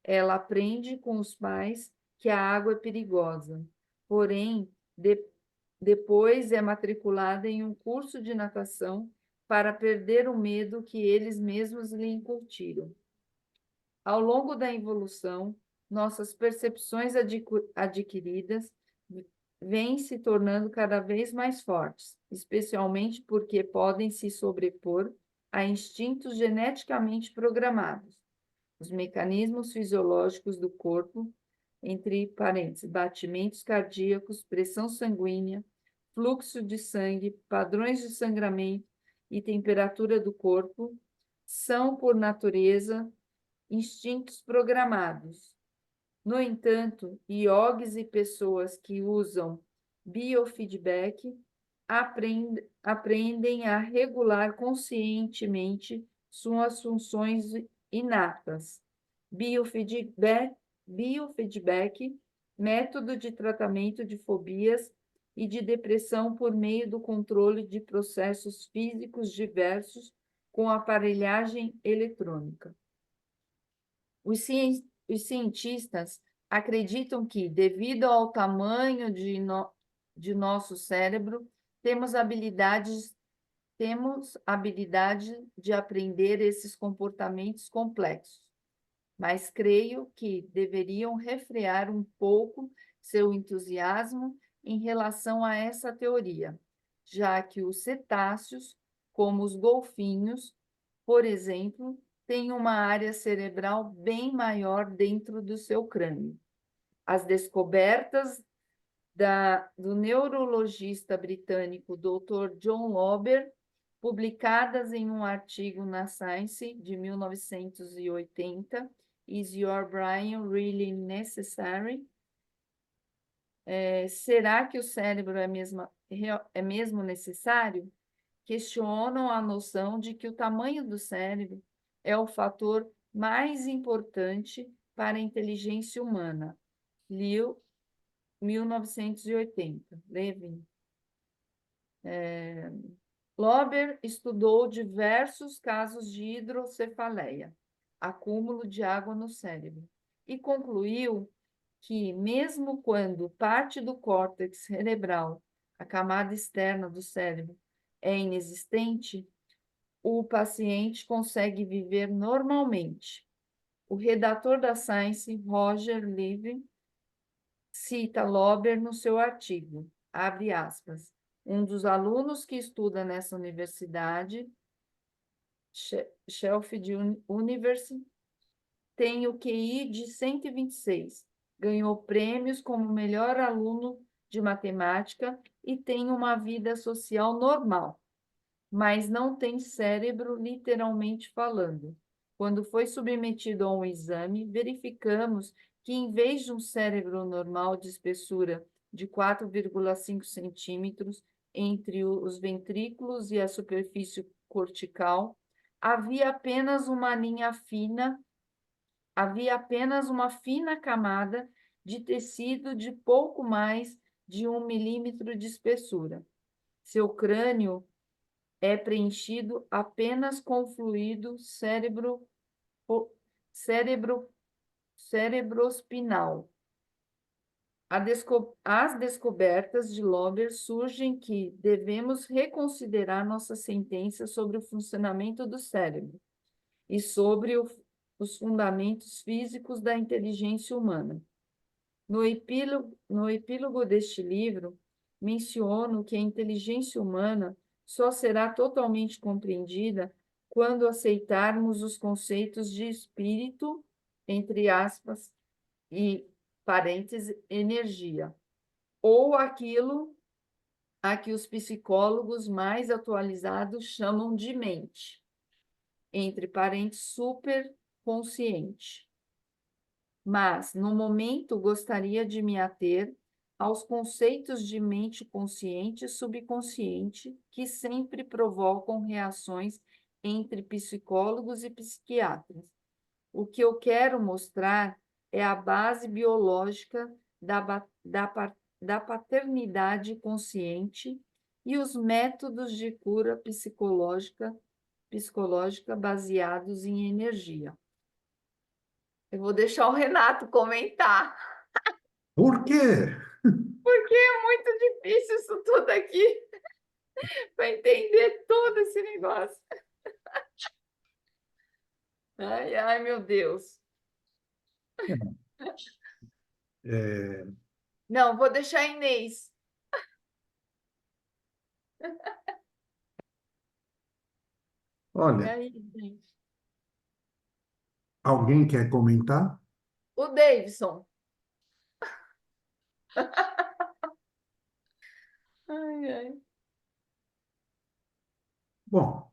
Ela aprende com os pais que a água é perigosa, porém, depois é matriculada em um curso de natação para perder o medo que eles mesmos lhe incutiram. Ao longo da evolução, nossas percepções adquiridas vêm se tornando cada vez mais fortes, especialmente porque podem se sobrepor a instintos geneticamente programados, os mecanismos fisiológicos do corpo, entre parênteses, batimentos cardíacos, pressão sanguínea, fluxo de sangue, padrões de sangramento e temperatura do corpo, são, por natureza, instintos programados. No entanto, iogues e pessoas que usam biofeedback aprendem a regular conscientemente suas funções inatas. Biofeedback, método de tratamento de fobias e de depressão por meio do controle de processos físicos diversos com aparelhagem eletrônica. Os cientistas acreditam que, devido ao tamanho de nosso cérebro, temos habilidade de aprender esses comportamentos complexos, mas creio que deveriam refrear um pouco seu entusiasmo em relação a essa teoria, já que os cetáceos, como os golfinhos, por exemplo, têm uma área cerebral bem maior dentro do seu crânio. As descobertas do neurologista britânico Dr. John Lauber, publicadas em um artigo na Science de 1980, Is Your Brain Really Necessary? Será que o cérebro é mesmo necessário? Questionam a noção de que o tamanho do cérebro é o fator mais importante para a inteligência humana. Liu, 1980. Levin. Lauber estudou diversos casos de hidrocefaleia, acúmulo de água no cérebro, e concluiu que, mesmo quando parte do córtex cerebral, a camada externa do cérebro, é inexistente, o paciente consegue viver normalmente. O redator da Science, Roger Levin, cita Lauber no seu artigo, abre aspas, um dos alunos que estuda nessa universidade, Sheffield University, tem o QI de 126, ganhou prêmios como melhor aluno de matemática e tem uma vida social normal, mas não tem cérebro literalmente falando. Quando foi submetido a um exame, verificamos que, em vez de um cérebro normal de espessura de 4,5 centímetros entre os ventrículos e a superfície cortical, havia apenas uma fina camada de tecido de pouco mais de 1 milímetro de espessura. Seu crânio é preenchido apenas com fluido cerebrospinal. As descobertas de Lauber surgem que devemos reconsiderar nossa sentença sobre o funcionamento do cérebro e sobre os fundamentos físicos da inteligência humana. No epílogo deste livro, menciono que a inteligência humana só será totalmente compreendida quando aceitarmos os conceitos de espírito, entre aspas, e parênteses, energia, ou aquilo a que os psicólogos mais atualizados chamam de mente, entre parênteses, superconsciente. Mas, no momento, gostaria de me ater aos conceitos de mente consciente e subconsciente que sempre provocam reações entre psicólogos e psiquiatras. O que eu quero mostrar é a base biológica da paternidade consciente e os métodos de cura psicológica baseados em energia. Eu vou deixar o Renato comentar, Por quê? porque é muito difícil isso tudo aqui, para entender todo esse negócio. Ai, ai, meu Deus. É, Não, vou deixar a Inês. E Olha, aí, gente? alguém quer comentar? O Davidson. Ai, ai. Bom,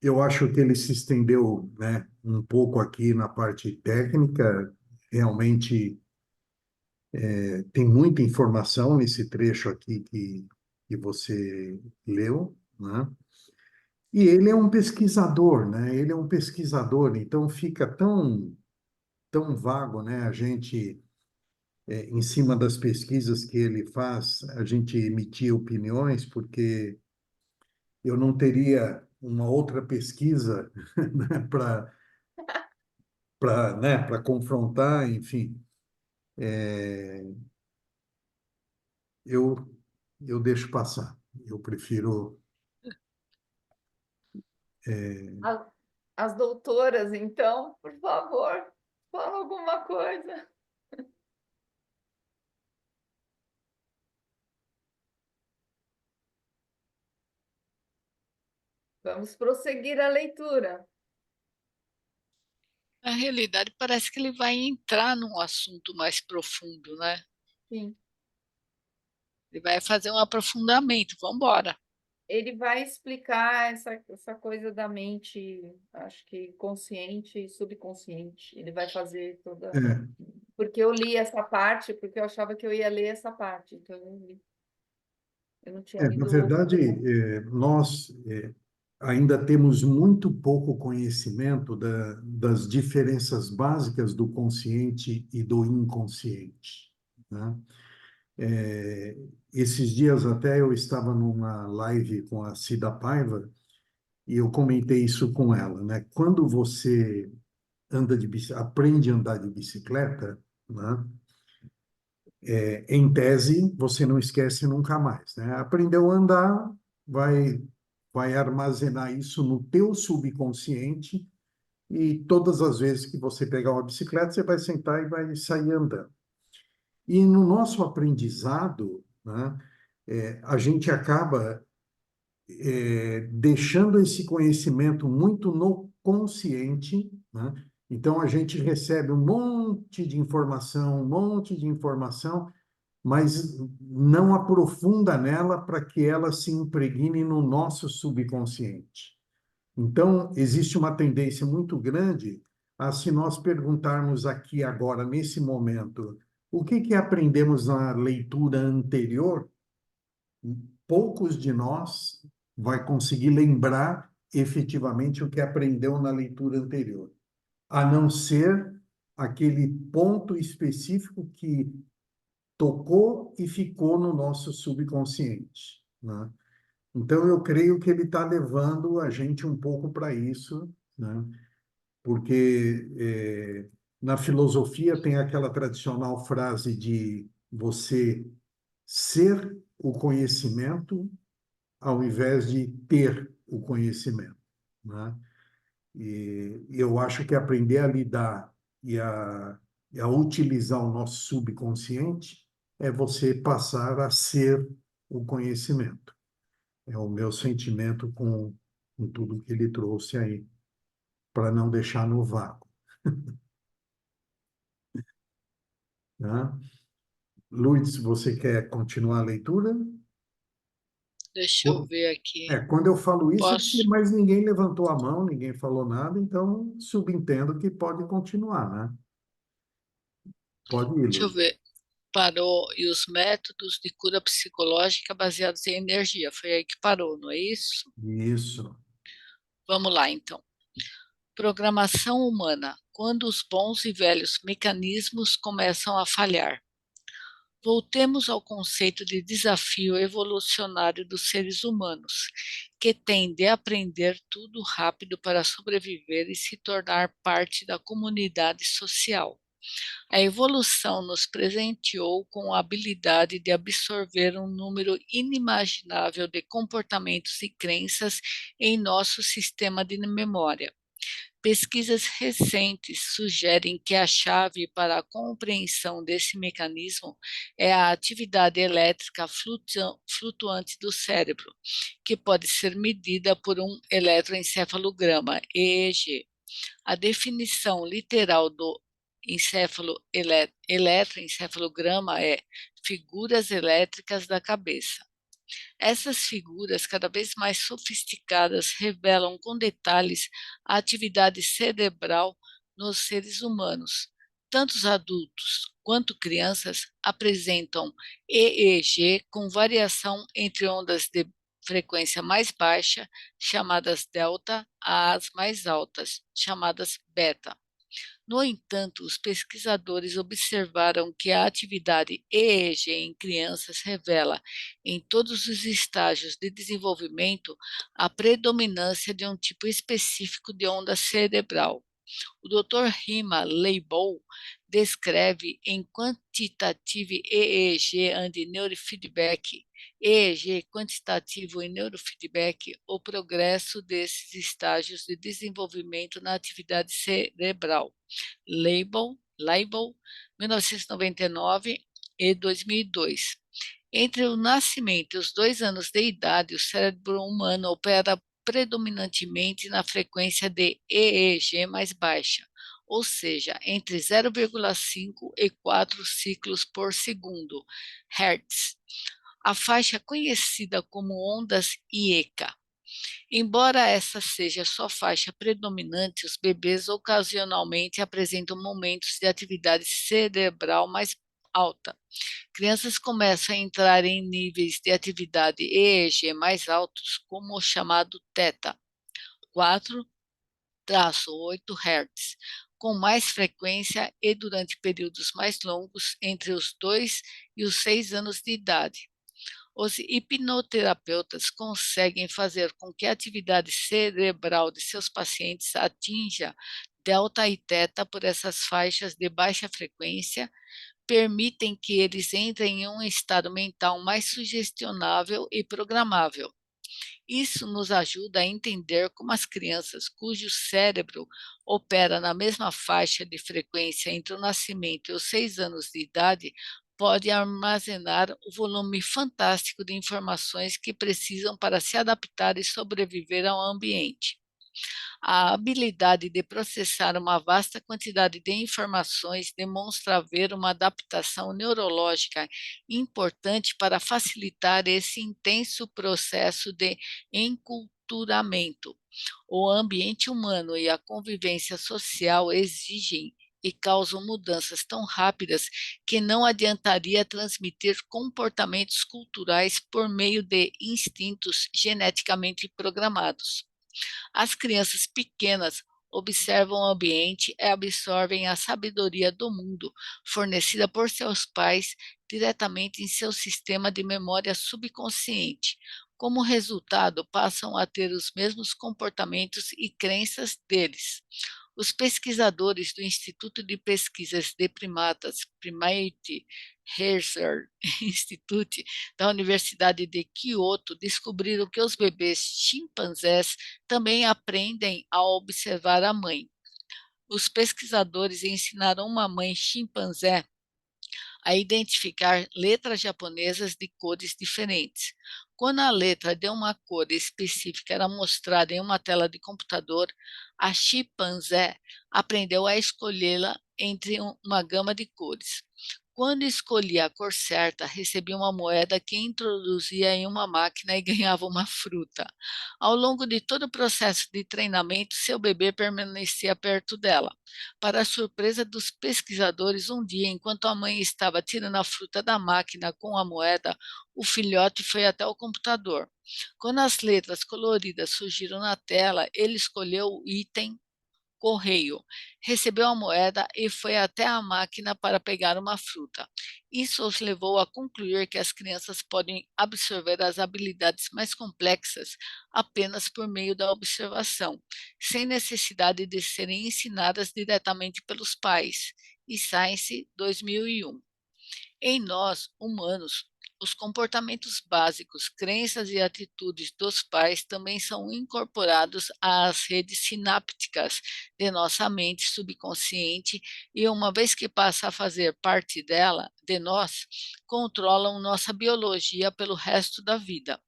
eu acho que ele se estendeu, né, um pouco aqui na parte técnica. Realmente tem muita informação nesse trecho aqui que você leu, né? E ele é um pesquisador, né? Ele é um pesquisador, então fica tão vago, né? A gente, em cima das pesquisas que ele faz, a gente emitir opiniões, porque eu não teria uma outra pesquisa, né, para confrontar, enfim. Eu, eu deixo passar. Eu prefiro. As, as doutoras, então, por favor, fala alguma coisa. Vamos prosseguir a leitura. Na realidade, parece que ele vai entrar num assunto mais profundo, né? Sim. Ele vai fazer um aprofundamento. Vamos embora. Ele vai explicar essa coisa da mente, acho que consciente e subconsciente. Ele vai fazer toda. É, Porque eu li essa parte, porque eu achava que eu ia ler essa parte, então eu não tinha Na lido outra. verdade, nós ainda temos muito pouco conhecimento das diferenças básicas do consciente e do inconsciente, né? Esses dias até eu estava numa live com a Cida Paiva e eu comentei isso com ela, né? Quando você aprende a andar de bicicleta, né? Em tese, você não esquece nunca mais, né? Aprendeu a andar, vai, vai armazenar isso no teu subconsciente e todas as vezes que você pegar uma bicicleta, você vai sentar e vai sair andando. E no nosso aprendizado, né, a gente acaba deixando esse conhecimento muito no consciente, né? Então a gente recebe um monte de informação, mas não aprofunda nela para que ela se impregne no nosso subconsciente. Então, existe uma tendência muito grande a, se nós perguntarmos aqui agora, nesse momento, o que aprendemos na leitura anterior, poucos de nós vai conseguir lembrar efetivamente o que aprendeu na leitura anterior, a não ser aquele ponto específico que tocou e ficou no nosso subconsciente, né? Então, eu creio que ele está levando a gente um pouco para isso, né? Porque na filosofia tem aquela tradicional frase de você ser o conhecimento ao invés de ter o conhecimento, né? E eu acho que aprender a lidar e a utilizar o nosso subconsciente é você passar a ser o conhecimento. É o meu sentimento com tudo que ele trouxe aí, para não deixar no vácuo, né? Lourdes, você quer continuar a leitura? Deixa eu ver aqui. Quando eu falo isso, é porque Posso? mais ninguém levantou a mão, ninguém falou nada, então subentendo que pode continuar, né? Pode ir, Deixa eu Lourdes. ver. Parou. E os métodos de cura psicológica baseados em energia. Foi aí que parou, não é isso? Isso. Vamos lá, então. Programação humana. Quando os bons e velhos mecanismos começam a falhar. Voltemos ao conceito de desafio evolucionário dos seres humanos, que tende a aprender tudo rápido para sobreviver e se tornar parte da comunidade social. A evolução nos presenteou com a habilidade de absorver um número inimaginável de comportamentos e crenças em nosso sistema de memória. Pesquisas recentes sugerem que a chave para a compreensão desse mecanismo é a atividade elétrica flutuante do cérebro, que pode ser medida por um eletroencefalograma, EEG. A definição literal do eletroencefalograma é figuras elétricas da cabeça. Essas figuras, cada vez mais sofisticadas, revelam com detalhes a atividade cerebral nos seres humanos. Tanto os adultos quanto crianças apresentam EEG com variação entre ondas de frequência mais baixa, chamadas delta, às mais altas, chamadas beta. No entanto, os pesquisadores observaram que a atividade EEG em crianças revela, em todos os estágios de desenvolvimento, a predominância de um tipo específico de onda cerebral. O Dr. Rima Leibov descreve em Quantitative EEG and Neurofeedback, EEG quantitativo e neurofeedback, o progresso desses estágios de desenvolvimento na atividade cerebral. Leibov, 1999 e 2002. Entre o nascimento e os 2 anos de idade, o cérebro humano opera predominantemente na frequência de EEG mais baixa, ou seja, entre 0,5 e 4 ciclos por segundo, Hz, a faixa conhecida como ondas IECA. Embora essa seja sua faixa predominante, os bebês ocasionalmente apresentam momentos de atividade cerebral mais alta. Crianças começam a entrar em níveis de atividade EEG mais altos, como o chamado θ, 4-8 Hz, com mais frequência e durante períodos mais longos, entre os 2 e os 6 anos de idade. Os hipnoterapeutas conseguem fazer com que a atividade cerebral de seus pacientes atinja delta e θ por essas faixas de baixa frequência, permitem que eles entrem em um estado mental mais sugestionável e programável. Isso nos ajuda a entender como as crianças cujo cérebro opera na mesma faixa de frequência entre o nascimento e os 6 anos de idade pode armazenar o volume fantástico de informações que precisam para se adaptar e sobreviver ao ambiente. A habilidade de processar uma vasta quantidade de informações demonstra haver uma adaptação neurológica importante para facilitar esse intenso processo de enculturamento. O ambiente humano e a convivência social exigem e causam mudanças tão rápidas que não adiantaria transmitir comportamentos culturais por meio de instintos geneticamente programados. As crianças pequenas observam o ambiente e absorvem a sabedoria do mundo fornecida por seus pais diretamente em seu sistema de memória subconsciente. Como resultado, passam a ter os mesmos comportamentos e crenças deles. Os pesquisadores do Instituto de Pesquisas de Primatas, Primate Research Institute, da Universidade de Kyoto, descobriram que os bebês chimpanzés também aprendem a observar a mãe. Os pesquisadores ensinaram uma mãe chimpanzé a identificar letras japonesas de cores diferentes. Quando a letra de uma cor específica era mostrada em uma tela de computador, a chimpanzé aprendeu a escolhê-la entre uma gama de cores. Quando escolhia a cor certa, recebia uma moeda que introduzia em uma máquina e ganhava uma fruta. Ao longo de todo o processo de treinamento, seu bebê permanecia perto dela. Para a surpresa dos pesquisadores, um dia, enquanto a mãe estava tirando a fruta da máquina com a moeda, o filhote foi até o computador. Quando as letras coloridas surgiram na tela, ele escolheu o item correio, recebeu a moeda e foi até a máquina para pegar uma fruta. Isso os levou a concluir que as crianças podem absorver as habilidades mais complexas apenas por meio da observação, sem necessidade de serem ensinadas diretamente pelos pais. E Science 2001. Em nós, humanos, Os comportamentos básicos, crenças e atitudes dos pais também são incorporados às redes sinápticas de nossa mente subconsciente e, uma vez que passa a fazer parte dela, de nós, controlam nossa biologia pelo resto da vida,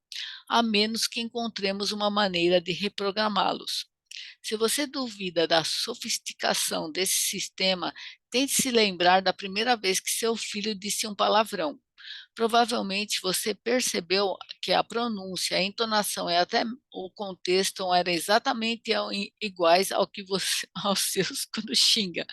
a menos que encontremos uma maneira de reprogramá-los. Se você duvida da sofisticação desse sistema, tente se lembrar da primeira vez que seu filho disse um palavrão. Provavelmente você percebeu que a pronúncia, a entonação e até o contexto eram exatamente iguais ao que você, aos seus quando xinga.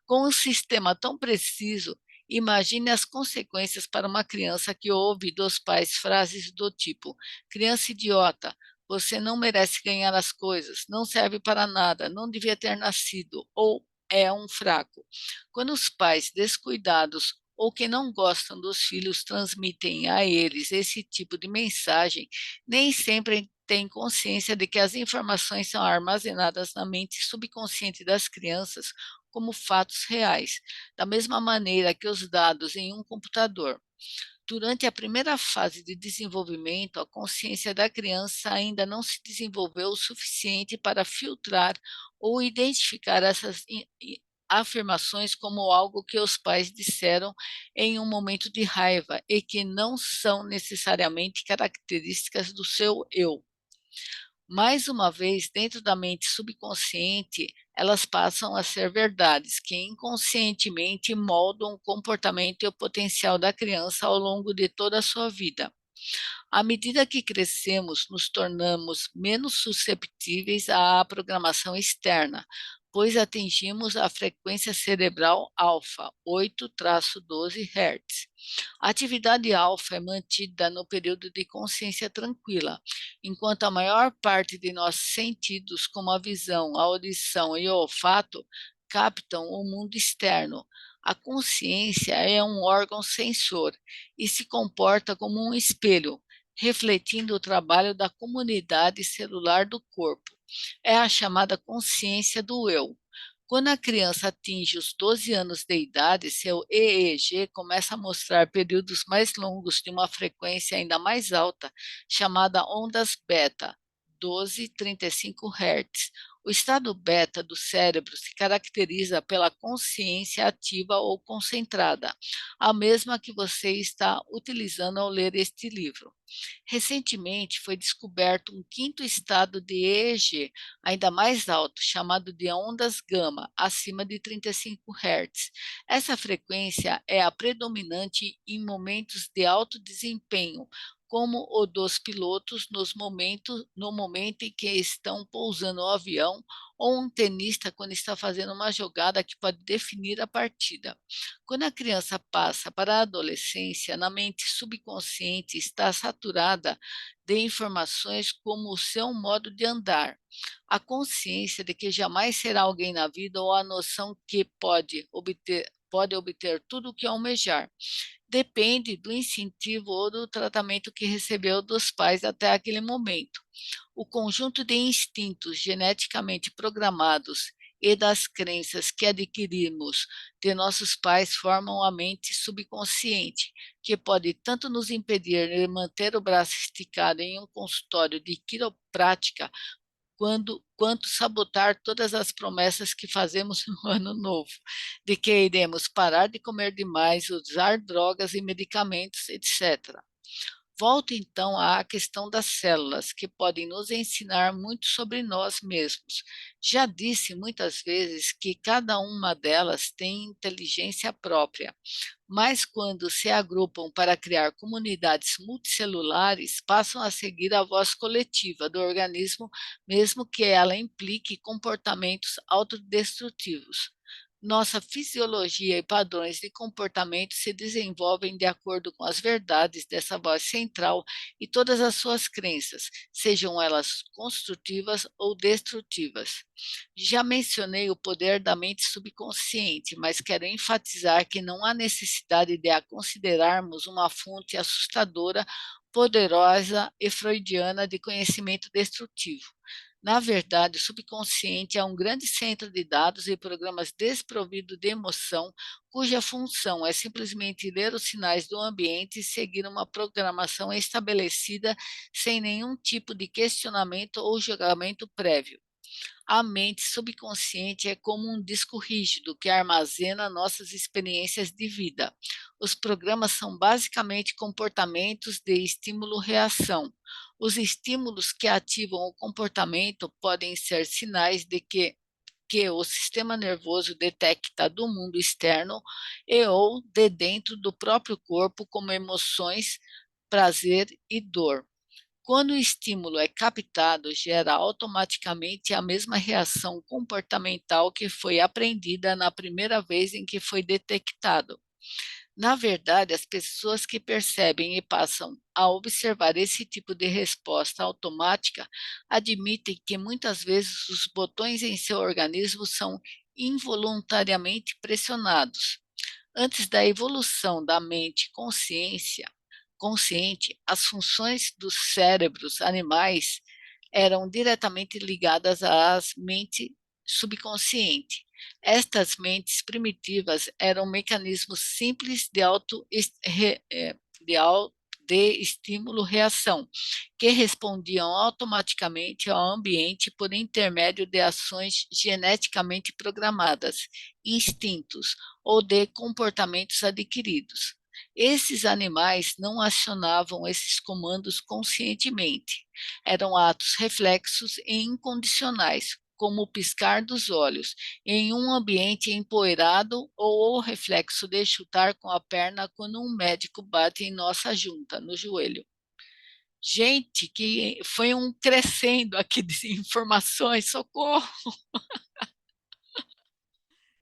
Com um sistema tão preciso, imagine as consequências para uma criança que ouve dos pais frases do tipo: criança idiota, você não merece ganhar as coisas, não serve para nada, não devia ter nascido, ou é um fraco. Quando os pais descuidados ou que não gostam dos filhos transmitem a eles esse tipo de mensagem, nem sempre têm consciência de que as informações são armazenadas na mente subconsciente das crianças como fatos reais, da mesma maneira que os dados em um computador. Durante a primeira fase de desenvolvimento, a consciência da criança ainda não se desenvolveu o suficiente para filtrar ou identificar essas afirmações como algo que os pais disseram em um momento de raiva e que não são necessariamente características do seu eu. Mais uma vez, dentro da mente subconsciente, elas passam a ser verdades que inconscientemente moldam o comportamento e o potencial da criança ao longo de toda a sua vida. À medida que crescemos, nos tornamos menos susceptíveis à programação externa, pois atingimos a frequência cerebral alfa, 8-12 Hz. A atividade alfa é mantida no período de consciência tranquila, enquanto a maior parte de nossos sentidos, como a visão, a audição e o olfato, captam o mundo externo. A consciência é um órgão sensor e se comporta como um espelho, refletindo o trabalho da comunidade celular do corpo. É a chamada consciência do eu. Quando a criança atinge os 12 anos de idade, seu EEG começa a mostrar períodos mais longos de uma frequência ainda mais alta, chamada ondas beta, 12-35 Hz. O estado beta do cérebro se caracteriza pela consciência ativa ou concentrada, a mesma que você está utilizando ao ler este livro. Recentemente foi descoberto um quinto estado de EEG, ainda mais alto, chamado de ondas gama, acima de 35 Hz. Essa frequência é a predominante em momentos de alto desempenho, como o dos pilotos no momento em que estão pousando o avião, ou um tenista quando está fazendo uma jogada que pode definir a partida. Quando a criança passa para a adolescência, na mente subconsciente está saturada de informações como o seu modo de andar, a consciência de que jamais será alguém na vida ou a noção que pode obter tudo o que almejar. Depende do incentivo ou do tratamento que recebeu dos pais até aquele momento. O conjunto de instintos geneticamente programados e das crenças que adquirimos de nossos pais formam a mente subconsciente, que pode tanto nos impedir de manter o braço esticado em um consultório de quiroprática, quanto sabotar todas as promessas que fazemos no ano novo, de que iremos parar de comer demais, usar drogas e medicamentos, etc. Volto então à questão das células, que podem nos ensinar muito sobre nós mesmos. Já disse muitas vezes que cada uma delas tem inteligência própria, mas quando se agrupam para criar comunidades multicelulares, passam a seguir a voz coletiva do organismo, mesmo que ela implique comportamentos autodestrutivos. Nossa fisiologia e padrões de comportamento se desenvolvem de acordo com as verdades dessa voz central e todas as suas crenças, sejam elas construtivas ou destrutivas. Já mencionei o poder da mente subconsciente, mas quero enfatizar que não há necessidade de a considerarmos uma fonte assustadora, poderosa e freudiana de conhecimento destrutivo. Na verdade, o subconsciente é um grande centro de dados e programas desprovido de emoção, cuja função é simplesmente ler os sinais do ambiente e seguir uma programação estabelecida sem nenhum tipo de questionamento ou julgamento prévio. A mente subconsciente é como um disco rígido que armazena nossas experiências de vida. Os programas são basicamente comportamentos de estímulo-reação. Os estímulos que ativam o comportamento podem ser sinais de que o sistema nervoso detecta do mundo externo e ou de dentro do próprio corpo, como emoções, prazer e dor. Quando o estímulo é captado, gera automaticamente a mesma reação comportamental que foi aprendida na primeira vez em que foi detectado. Na verdade, as pessoas que percebem e passam a observar esse tipo de resposta automática admitem que muitas vezes os botões em seu organismo são involuntariamente pressionados. Antes da evolução da mente consciente, as funções dos cérebros animais eram diretamente ligadas às mentes subconsciente. Estas mentes primitivas eram mecanismos simples de estímulo-reação, que respondiam automaticamente ao ambiente por intermédio de ações geneticamente programadas, instintos ou de comportamentos adquiridos. Esses animais não acionavam esses comandos conscientemente. Eram atos reflexos e incondicionais, como o piscar dos olhos, em um ambiente empoeirado ou o reflexo de chutar com a perna quando um médico bate em nossa junta, no joelho. Gente, que foi um crescendo aqui de informações, socorro!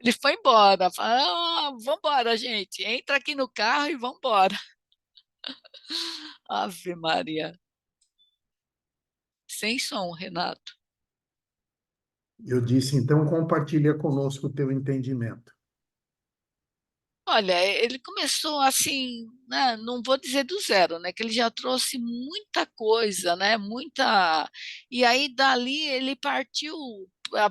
Ele foi embora, falou, ah, vamos embora, gente, entra aqui no carro e vamos embora. Ave Maria. Sem som, Renato. Eu disse, então, compartilha conosco o teu entendimento. Olha, ele começou assim, né, não vou dizer do zero, né, que ele já trouxe muita coisa, né, muita e aí dali ele partiu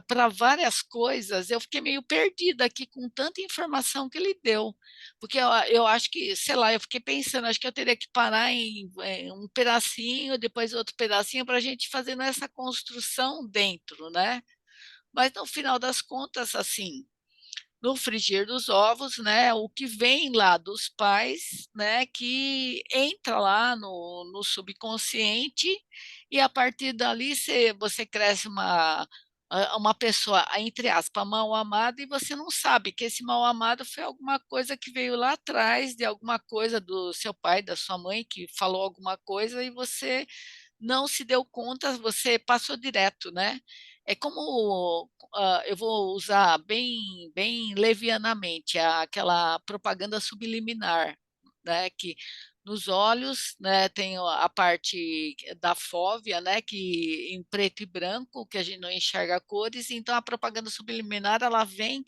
para várias coisas, eu fiquei meio perdida aqui com tanta informação que ele deu, porque eu acho que, sei lá, eu fiquei pensando, acho que eu teria que parar em um pedacinho, depois outro pedacinho, para a gente fazendo essa construção dentro, né. Mas no final das contas, assim, no frigir dos ovos, né, o que vem lá dos pais, né, que entra lá no subconsciente e a partir dali você cresce uma pessoa, entre aspas, mal amada e você não sabe que esse mal amado foi alguma coisa que veio lá atrás, de alguma coisa do seu pai, da sua mãe, que falou alguma coisa e você não se deu conta, você passou direto, né. É como, eu vou usar bem levianamente aquela propaganda subliminar, né, que nos olhos, né, tem a parte da fóvea, né, que em preto e branco, que a gente não enxerga cores, então a propaganda subliminar ela vem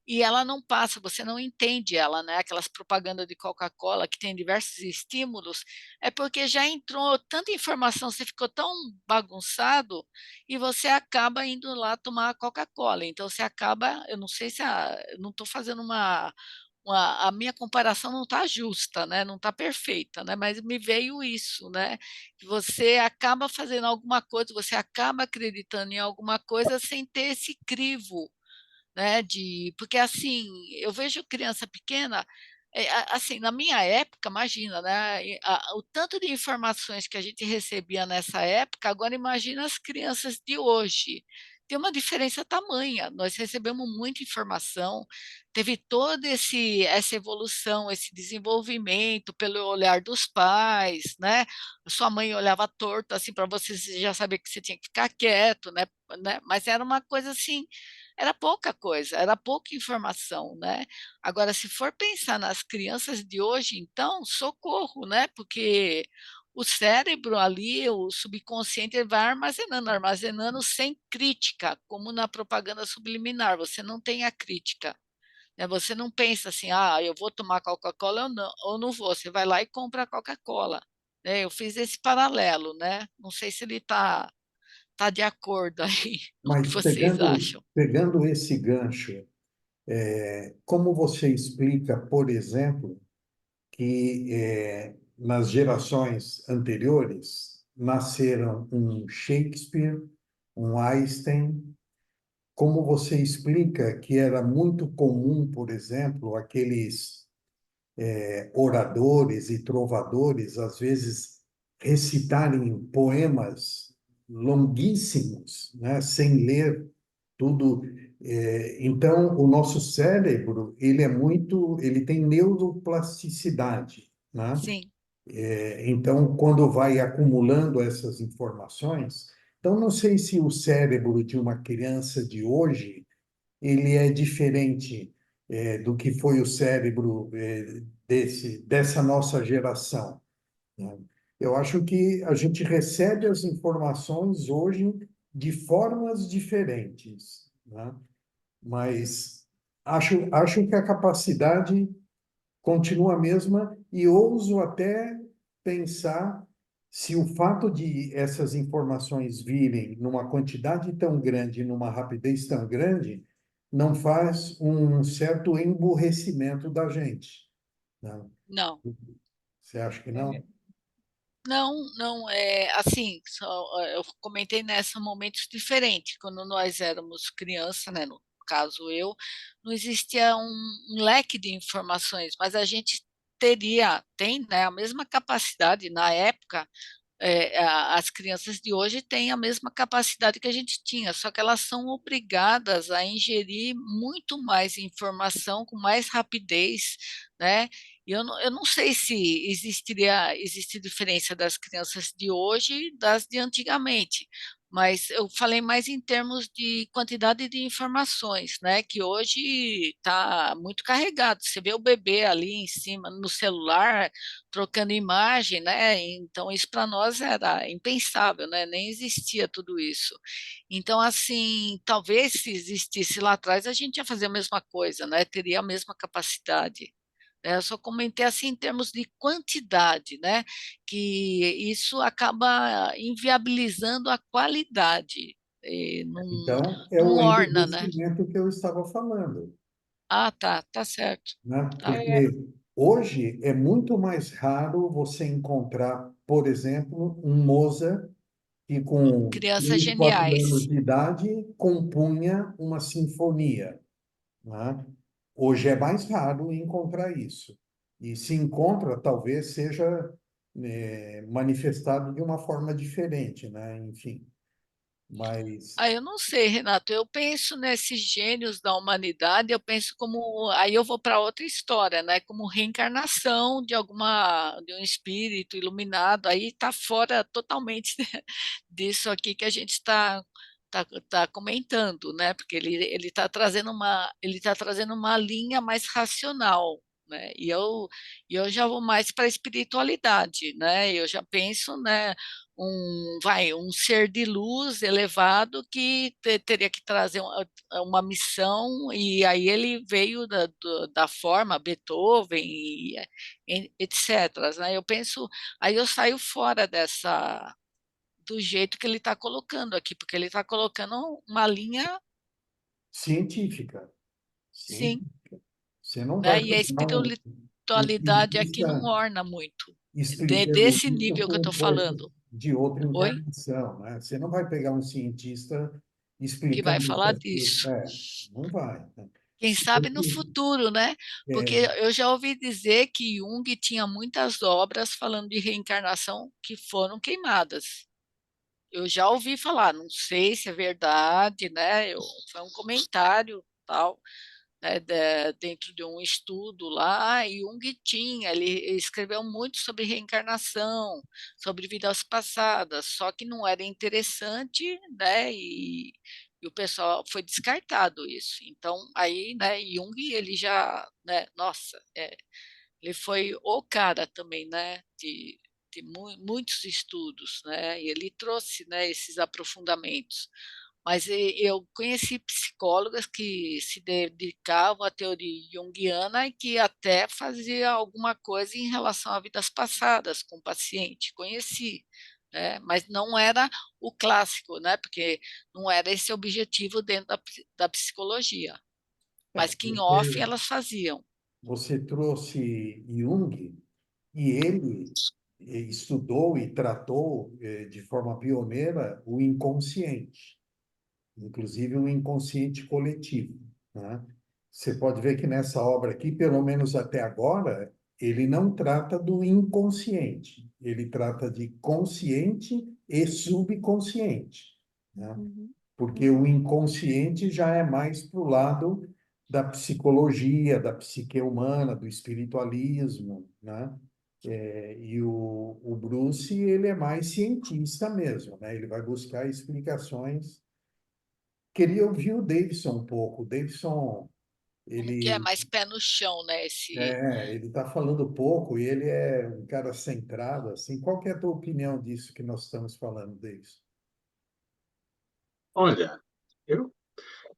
e ela não passa, você não entende ela, né, aquelas propagandas de Coca-Cola que tem diversos estímulos, é porque já entrou tanta informação, você ficou tão bagunçado, e você acaba indo lá tomar a Coca-Cola, então você acaba eu não sei se eu não estou fazendo a minha comparação não está justa, né, não está perfeita, né, mas me veio isso, né, que você acaba fazendo alguma coisa, você acaba acreditando em alguma coisa sem ter esse crivo, né, porque assim, eu vejo criança pequena, assim, na minha época, imagina, né, o tanto de informações que a gente recebia nessa época, agora imagina as crianças de hoje. Tem uma diferença tamanha, nós recebemos muita informação, teve toda essa evolução, esse desenvolvimento pelo olhar dos pais, né, sua mãe olhava torto, assim, para você, você já sabia que você tinha que ficar quieto, né, mas era uma coisa assim, era pouca coisa, era pouca informação, né. Agora se for pensar nas crianças de hoje então, socorro, né, porque o cérebro ali, o subconsciente, ele vai armazenando, armazenando sem crítica, como na propaganda subliminar, você não tem a crítica, né, você não pensa assim: "Ah, eu vou tomar Coca-Cola ou não vou", você vai lá e compra a Coca-Cola, né, eu fiz esse paralelo, né, não sei se ele está tá de acordo aí. O que Mas vocês acham? pegando esse gancho, como você explica, por exemplo, que nas gerações anteriores nasceram um Shakespeare, um Einstein? Como você explica que era muito comum, por exemplo, aqueles oradores e trovadores, às vezes, recitarem poemas longuíssimos, né, sem ler tudo. Então, o nosso cérebro, ele tem neuroplasticidade, né? Sim, Então, quando vai acumulando essas informações, então não sei se o cérebro de uma criança de hoje ele é diferente do que foi o cérebro dessa nossa geração, né? Eu acho que a gente recebe as informações hoje de formas diferentes, né? Mas acho que a capacidade continua a mesma e ouso até pensar se o fato de essas informações virem numa quantidade tão grande, numa rapidez tão grande, não faz um certo emburrecimento da gente, né? não. Você acha que não? Não, não, é assim, eu comentei nessa momentos diferentes. Quando nós éramos criança, né, no caso eu, não existia um leque de informações, mas a gente tem, né, a mesma capacidade na época. As crianças de hoje têm a mesma capacidade que a gente tinha, só que elas são obrigadas a ingerir muito mais informação com mais rapidez, né? E eu não sei se existe diferença das crianças de hoje e das de antigamente, mas eu falei mais em termos de quantidade de informações, né? Que hoje está muito carregado. Você vê o bebê ali em cima no celular, trocando imagem, né? Então, isso para nós era impensável, né? Nem existia tudo isso. Então, assim, talvez se existisse lá atrás, a gente ia fazer a mesma coisa, né? Teria a mesma capacidade. Eu só comentei assim em termos de quantidade, né? Que isso acaba inviabilizando a qualidade, Então, é não o orna, né? emburrecimento que eu estava falando, Ah, tá certo. né? Tá. Porque hoje é muito mais raro você encontrar, por exemplo, um Mozart que com Crianças 3, 4 anos geniais. de idade compunha uma sinfonia, né? Hoje é mais raro encontrar isso. E se encontra, talvez seja manifestado de uma forma diferente, né? Enfim, mas Ah, eu não sei, Renato. Eu penso nesses gênios da humanidade, eu penso como. Aí eu vou para outra história, né? Como reencarnação de um espírito iluminado. Aí está fora totalmente disso aqui que a gente tá comentando, né? Porque ele tá trazendo uma linha mais racional. Né? E eu já vou mais para a espiritualidade, né? Eu já penso, né, um ser de luz elevado que teria que trazer uma missão, e aí ele veio da forma Beethoven, e etc. Né? Eu penso, aí eu saio fora do jeito que ele está colocando aqui, porque ele está colocando uma linha, científica, sim. sim, Você não vai né? E a pegar um espiritualidade aqui não cientista orna muito, explicando desse isso nível que eu com estou coisas falando. de outra Oi? encarnação, né? Você não vai pegar um cientista Que vai explicando falar isso. disso. Não vai, né? Quem sabe no futuro, né? Porque É, eu já ouvi dizer que Jung tinha muitas obras falando de reencarnação que foram queimadas. Eu já ouvi falar, não sei se é verdade, né? Foi um comentário tal, né, dentro de um estudo lá, e Jung tinha, ele escreveu muito sobre reencarnação, sobre vidas passadas, só que não era interessante, né? E o pessoal foi descartado isso. Então, aí, né, Jung, ele já, né, nossa, ele foi o cara também, né, de muitos estudos, né, e ele trouxe, né, esses aprofundamentos. Mas eu conheci psicólogas que se dedicavam à teoria junguiana e que até fazia alguma coisa em relação a vidas passadas com o paciente. Conheci, né? Mas não era o clássico, né? Porque não era esse objetivo dentro da psicologia, mas que em off Você, elas faziam. você trouxe Jung e ele estudou e tratou de forma pioneira o inconsciente, inclusive o inconsciente coletivo, né? Você pode ver que nessa obra aqui, pelo menos até agora, ele não trata do inconsciente, ele trata de consciente e subconsciente, né? Uhum, Porque o uhum, inconsciente já é mais para o lado da psicologia, da psique humana, do espiritualismo, né? E o Bruce, ele é mais cientista mesmo, né? Ele vai buscar explicações. Queria ouvir o Davidson um pouco. O Davidson, Um que é ele mais pé no chão, né? ele está falando pouco e ele é um cara centrado, assim. Qual que é a tua opinião disso que nós estamos falando, Davidson? Olha, eu,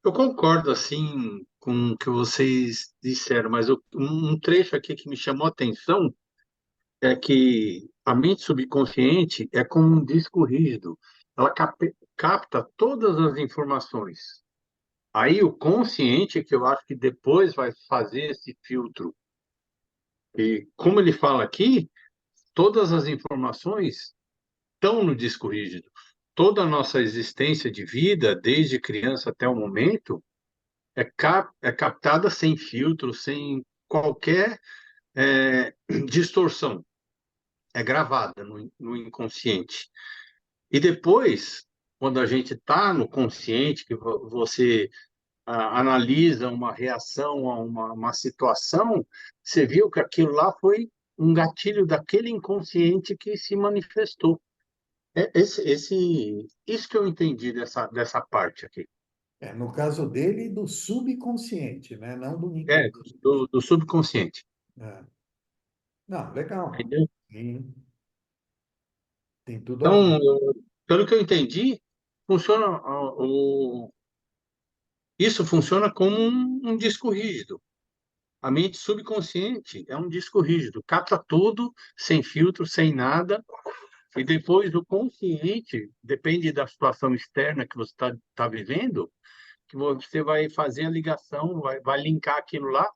eu concordo assim com o que vocês disseram, mas um trecho aqui que me chamou a atenção é que a mente subconsciente é como um disco rígido. Ela capta todas as informações. Aí o consciente é que eu acho que depois vai fazer esse filtro. E como ele fala aqui, todas as informações estão no disco rígido. Toda a nossa existência de vida, desde criança até o momento, é captada sem filtro, sem qualquer distorção. É gravada no inconsciente. E depois, quando a gente está no consciente, que você analisa uma reação a uma situação, você viu que aquilo lá foi um gatilho daquele inconsciente que se manifestou. Isso que eu entendi dessa parte aqui. No caso dele, do subconsciente, né? Não do É, inconsciente. do subconsciente. É. Não, legal. Entendeu? Sim, tem tudo a ver. Então, pelo que eu entendi, funciona, isso funciona como um disco rígido. A mente subconsciente é um disco rígido, capta tudo, sem filtro, sem nada, e depois o consciente, depende da situação externa que você está vivendo, que você vai fazer a ligação, vai linkar aquilo lá.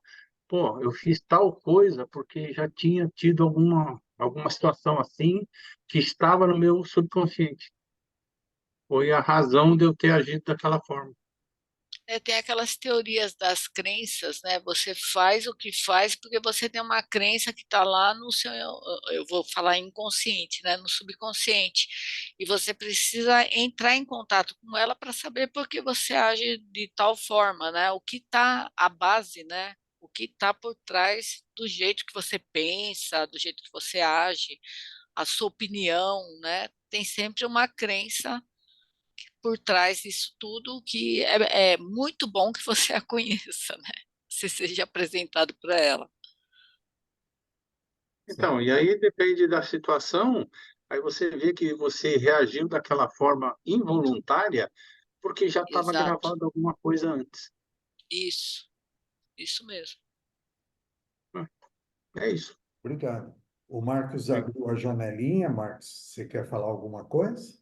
Pô, eu fiz tal coisa porque já tinha tido alguma situação assim que estava no meu subconsciente. Foi a razão de eu ter agido daquela forma. Tem aquelas teorias das crenças, né? Você faz o que faz porque você tem uma crença que está lá no seu, eu vou falar inconsciente, né? No subconsciente. E você precisa entrar em contato com ela para saber por que você age de tal forma, né? O que está à base, né? O que está por trás do jeito que você pensa, do jeito que você age, a sua opinião, né? Tem sempre uma crença por trás disso tudo que é muito bom que você a conheça, né? Você seja apresentado para ela. Então, e aí depende da situação, aí você vê que você reagiu daquela forma involuntária porque já estava Exato. gravado alguma coisa antes. Isso, isso mesmo. É isso. Obrigado. O Marcos abriu a janelinha. Marcos, você quer falar alguma coisa?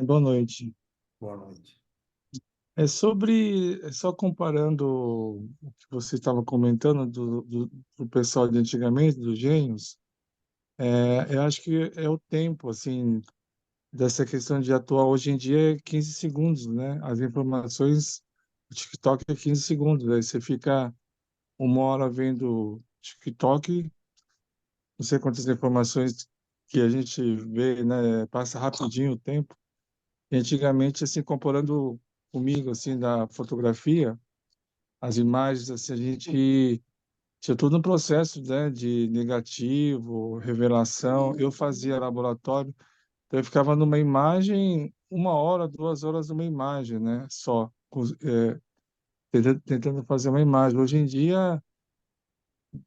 Boa noite. Boa noite. Só comparando o que você estava comentando do pessoal de antigamente, dos gênios, eu acho que é o tempo, assim, dessa questão de atuar hoje em dia é 15 segundos, né? As informações, o TikTok é 15 segundos, aí você fica uma hora vendo TikTok, não sei quantas informações que a gente vê, né? Passa rapidinho o tempo. E antigamente, assim, comparando comigo, assim, da fotografia, as imagens, assim, a gente tinha todo um processo, né, de negativo, revelação. Eu fazia laboratório, então eu ficava numa imagem, uma hora, 2 horas numa imagem, né, só, tentando fazer uma imagem. Hoje em dia,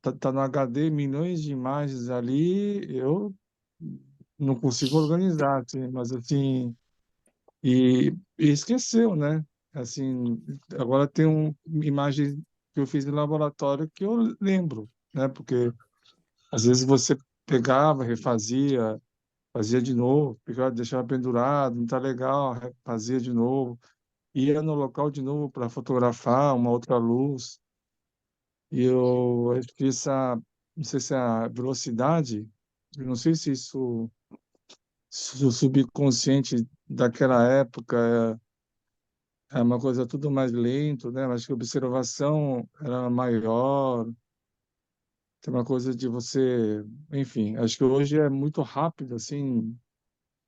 tá no HD, milhões de imagens ali, eu não consigo organizar, assim, mas, assim, e esqueceu, né? Assim, agora tem uma imagem que eu fiz no laboratório que eu lembro, né? Porque Às vezes você pegava, refazia, fazia de novo, pegava, deixava pendurado, não tá legal, fazia de novo, ia no local de novo para fotografar uma outra luz. E eu acho que não sei se é a velocidade, eu não sei se o subconsciente daquela época é uma coisa tudo mais lento, né? Acho que a observação era maior, tem uma coisa de você, enfim, acho que hoje é muito rápido, assim.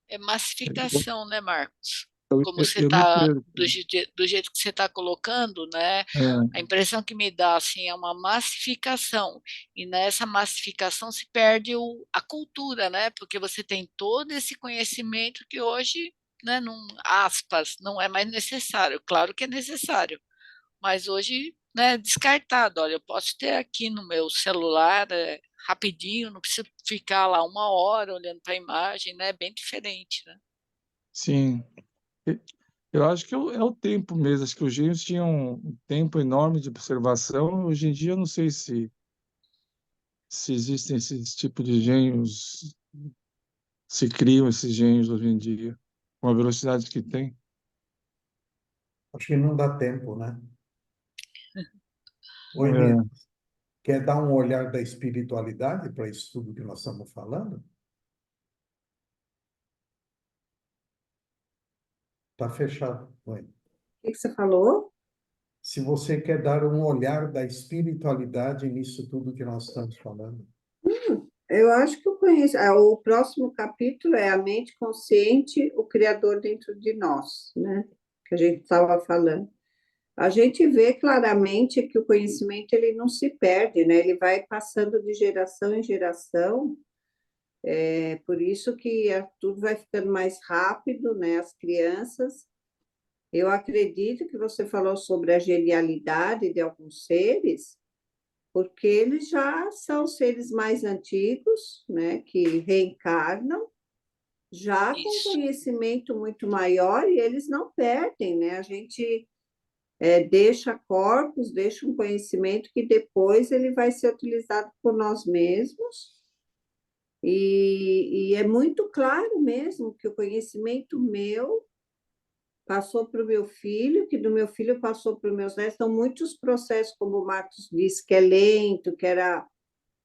É massificação, né, Marcos? Eu, Como eu, você eu me está, perco. do jeito que você está colocando, né? É, A impressão que me dá assim é uma massificação, e nessa massificação se perde a cultura, né? Porque você tem todo esse conhecimento que hoje, né, não, aspas, não é mais necessário. Claro que é necessário, mas hoje, né, é descartado. Olha, eu posso ter aqui no meu celular, rapidinho, não preciso ficar lá uma hora olhando para a imagem, né? Bem diferente, né? sim. E- Eu acho que é o tempo mesmo. Acho que os gênios tinham um tempo enorme de observação. Hoje em dia, eu não sei se existem esses tipos de gênios, se criam esses gênios hoje em dia, com a velocidade que tem. Acho que não dá tempo, né? Oi, Nina, É, quer dar um olhar da espiritualidade para isso tudo que nós estamos falando? Tá fechado. Oi. O que você falou? Se você quer dar um olhar da espiritualidade nisso tudo que nós estamos falando. Eu acho que eu conheço. O próximo capítulo é a mente consciente, o Criador dentro de nós, né? Que a gente estava falando. A gente vê claramente que o conhecimento ele não se perde, né? Ele vai passando de geração em geração. É por isso que tudo vai ficando mais rápido, né? As crianças. Eu acredito que você falou sobre a genialidade de alguns seres, porque eles já são seres mais antigos, né, que reencarnam, já com Isso. conhecimento muito maior, e eles não perdem, né? A gente deixa corpos, deixa um conhecimento que depois ele vai ser utilizado por nós mesmos, e é muito claro mesmo que o conhecimento meu passou para o meu filho, que do meu filho passou para os meus netos. São muitos processos, como o Marcos disse, que é lento, que era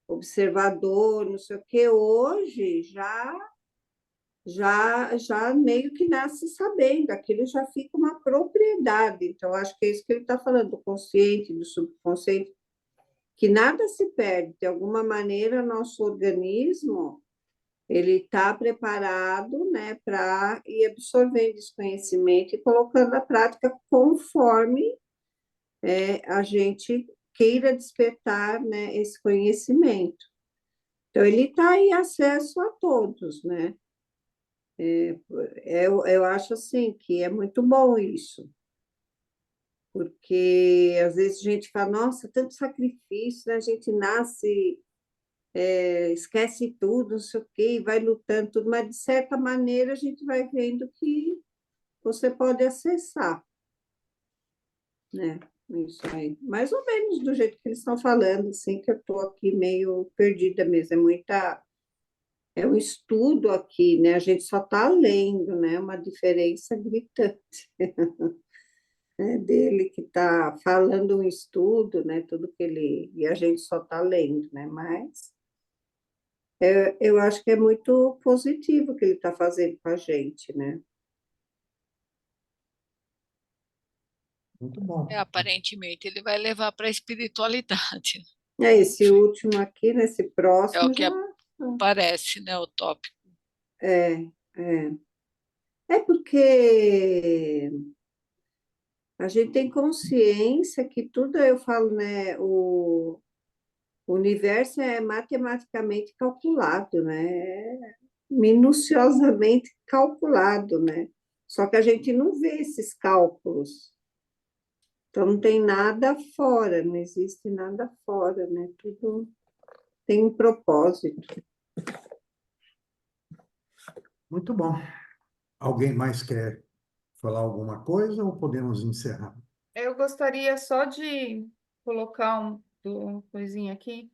observador, não sei o quê. Hoje já meio que nasce sabendo, aquilo já fica uma propriedade. Então, acho que é isso que ele está falando, do consciente, do subconsciente, que nada se perde. De alguma maneira, nosso organismo ele está preparado, né, para ir absorvendo esse conhecimento e colocando na prática conforme a gente queira despertar, né, esse conhecimento. Então, ele está em acesso a todos, né? Eu acho assim que é muito bom isso, porque às vezes a gente fala, nossa, tanto sacrifício, né? A gente nasce, esquece tudo, não sei o quê, e vai lutando tudo, mas de certa maneira a gente vai vendo que você pode acessar, né? Isso aí. Mais ou menos do jeito que eles estão falando, assim, que eu estou aqui meio perdida mesmo. É um estudo aqui, né? A gente só está lendo, né? Uma diferença gritante, né? Dele que está falando um estudo, né? Tudo que ele e a gente só está lendo, né? Mas eu acho que é muito positivo o que ele está fazendo com a gente, né? Muito bom. Aparentemente ele vai levar para a espiritualidade. É esse último aqui, nesse É o próximo que já parece, né, o tópico. é, é. É porque a gente tem consciência que tudo, eu falo, né? O universo é matematicamente calculado, né? É minuciosamente calculado, né? Só que a gente não vê esses cálculos. Então não tem nada fora, não existe nada fora, né? Tudo tem um propósito. Muito bom. Alguém mais quer falar alguma coisa ou podemos encerrar? Eu gostaria só de colocar uma coisinha aqui.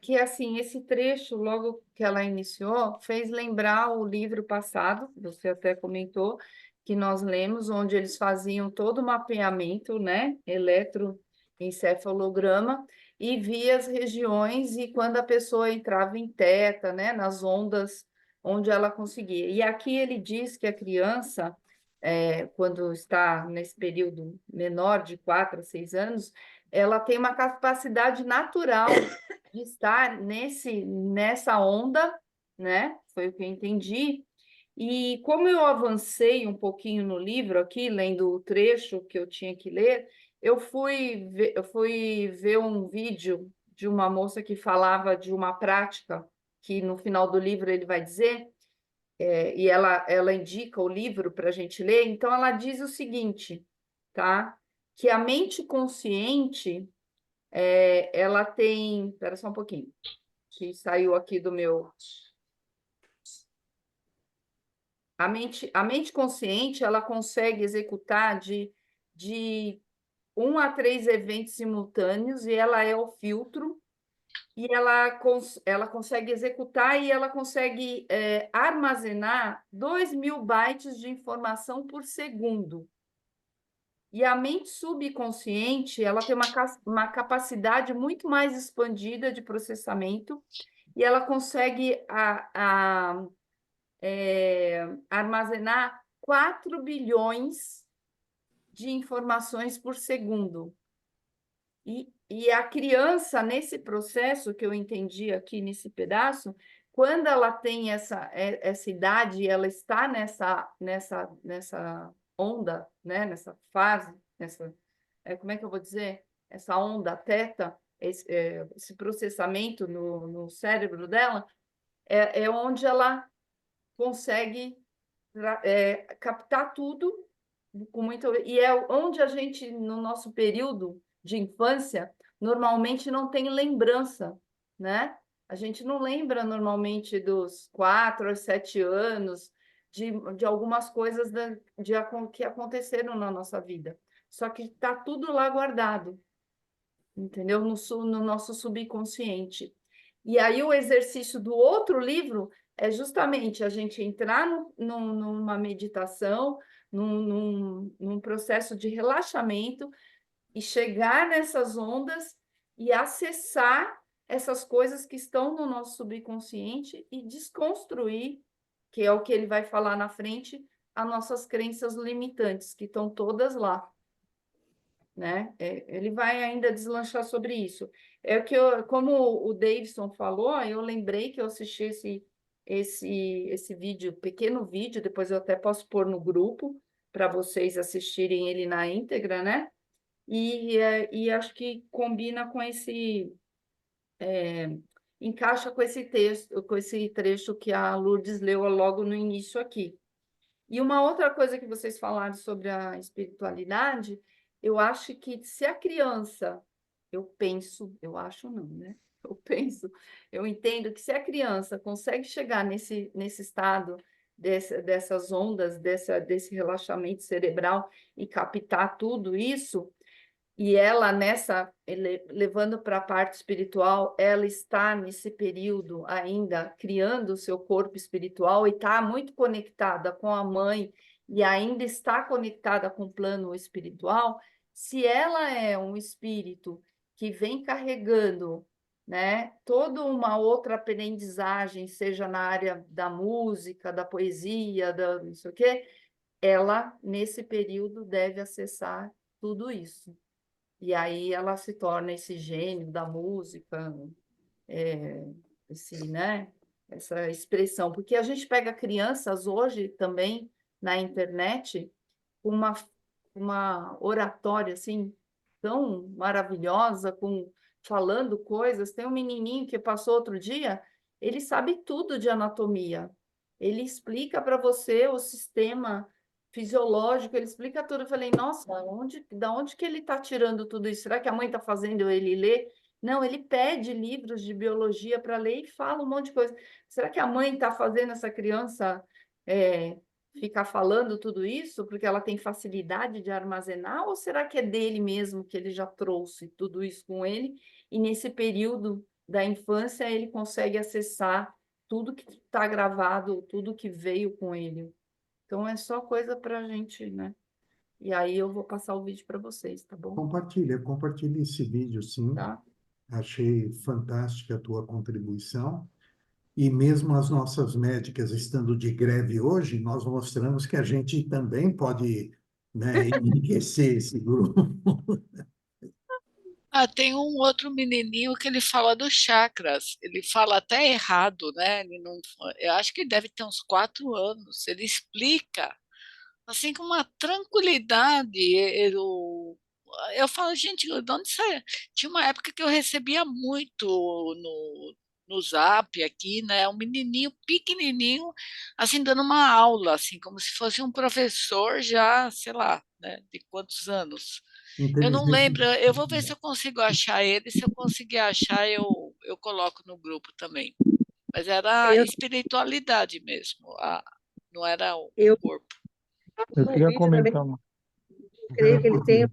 Que assim, esse trecho, logo que ela iniciou, fez lembrar o livro passado, você até comentou, que nós lemos, onde eles faziam todo o mapeamento, né, eletroencefalograma, e via as regiões, e quando a pessoa entrava em teta, né, nas ondas onde ela conseguia. E aqui ele diz que a criança, quando está nesse período menor de 4 a 6 anos, ela tem uma capacidade natural de estar nessa onda, né? Foi o que eu entendi. E como eu avancei um pouquinho no livro aqui, lendo o trecho que eu tinha que ler, eu fui ver um vídeo de uma moça que falava de uma prática que no final do livro ele vai dizer, e ela indica o livro para a gente ler. Então ela diz o seguinte, tá? Que a mente consciente ela tem. Espera só um pouquinho, que saiu aqui do meu. A mente consciente ela consegue executar de 1 a 3 eventos simultâneos e ela é o filtro, e ela consegue executar e ela consegue armazenar 2.000 bytes de informação por segundo. E a mente subconsciente, ela tem uma capacidade muito mais expandida de processamento e ela consegue armazenar 4 bilhões de informações por segundo. E a criança, nesse processo que eu entendi aqui nesse pedaço, quando ela tem essa idade, ela está nessa onda, né? Nessa fase, como é que eu vou dizer? Essa onda teta, esse processamento no cérebro dela, é onde ela consegue captar tudo com muito. E é onde a gente, no nosso período de infância, normalmente não tem lembrança, né? A gente não lembra normalmente dos 4 aos 7 anos de algumas coisas que aconteceram na nossa vida. Só que está tudo lá guardado, entendeu? No nosso subconsciente. E aí o exercício do outro livro é justamente a gente entrar numa meditação, num processo de relaxamento e chegar nessas ondas e acessar essas coisas que estão no nosso subconsciente e desconstruir, que é o que ele vai falar na frente, as nossas crenças limitantes, que estão todas lá, né? Ele vai ainda deslanchar sobre isso. É o que como o Davidson falou, eu lembrei que eu assisti esse vídeo, pequeno vídeo, depois eu até posso pôr no grupo para vocês assistirem ele na íntegra, né? E acho que combina com encaixa com esse texto, com esse trecho que a Lourdes leu logo no início aqui. E uma outra coisa que vocês falaram sobre a espiritualidade, eu acho que se a criança, eu acho não, né? Eu entendo que se a criança consegue chegar nesse estado dessas ondas, desse relaxamento cerebral e captar tudo isso, e ela levando para a parte espiritual, ela está nesse período ainda criando o seu corpo espiritual e está muito conectada com a mãe e ainda está conectada com o plano espiritual. Se ela é um espírito que vem carregando, né, toda uma outra aprendizagem, seja na área da música, da poesia, não sei o quê, ela nesse período deve acessar tudo isso. E aí ela se torna esse gênio da música, né? Essa expressão. Porque a gente pega crianças hoje também na internet com uma oratória assim tão maravilhosa, falando coisas. Tem um menininho que passou outro dia, ele sabe tudo de anatomia. Ele explica para você o sistema fisiológico, ele explica tudo. Eu falei, nossa, da onde que ele está tirando tudo isso? Será que a mãe está fazendo ele ler? Não, ele pede livros de biologia para ler e fala um monte de coisa. Será que a mãe está fazendo essa criança ficar falando tudo isso porque ela tem facilidade de armazenar? Ou será que é dele mesmo que ele já trouxe tudo isso com ele? E nesse período da infância, ele consegue acessar tudo que está gravado, tudo que veio com ele. Então, é só coisa para a gente, né? E aí eu vou passar o vídeo para vocês, tá bom? Compartilha esse vídeo, sim. Tá? Achei fantástica a tua contribuição. E mesmo as nossas médicas estando de greve hoje, nós mostramos que a gente também pode, né, enriquecer esse grupo. Ah, tem um outro menininho que ele fala dos chakras. Ele fala até errado, né? Ele não, eu acho que ele deve ter uns 4 anos. Ele explica assim com uma tranquilidade. Eu falo, gente, de onde sai? Tinha uma época que eu recebia muito no Zap aqui, né? Um menininho pequenininho, assim, dando uma aula, assim, como se fosse um professor já, sei lá, né? De quantos anos? Eu não Inteligência lembro, eu vou ver se artificial. eu consigo achar ele. Se eu conseguir achar, eu coloco no grupo também. Mas era Eu, espiritualidade mesmo, não era o eu corpo. Eu no queria vídeo também comentar uma. creio que ele tem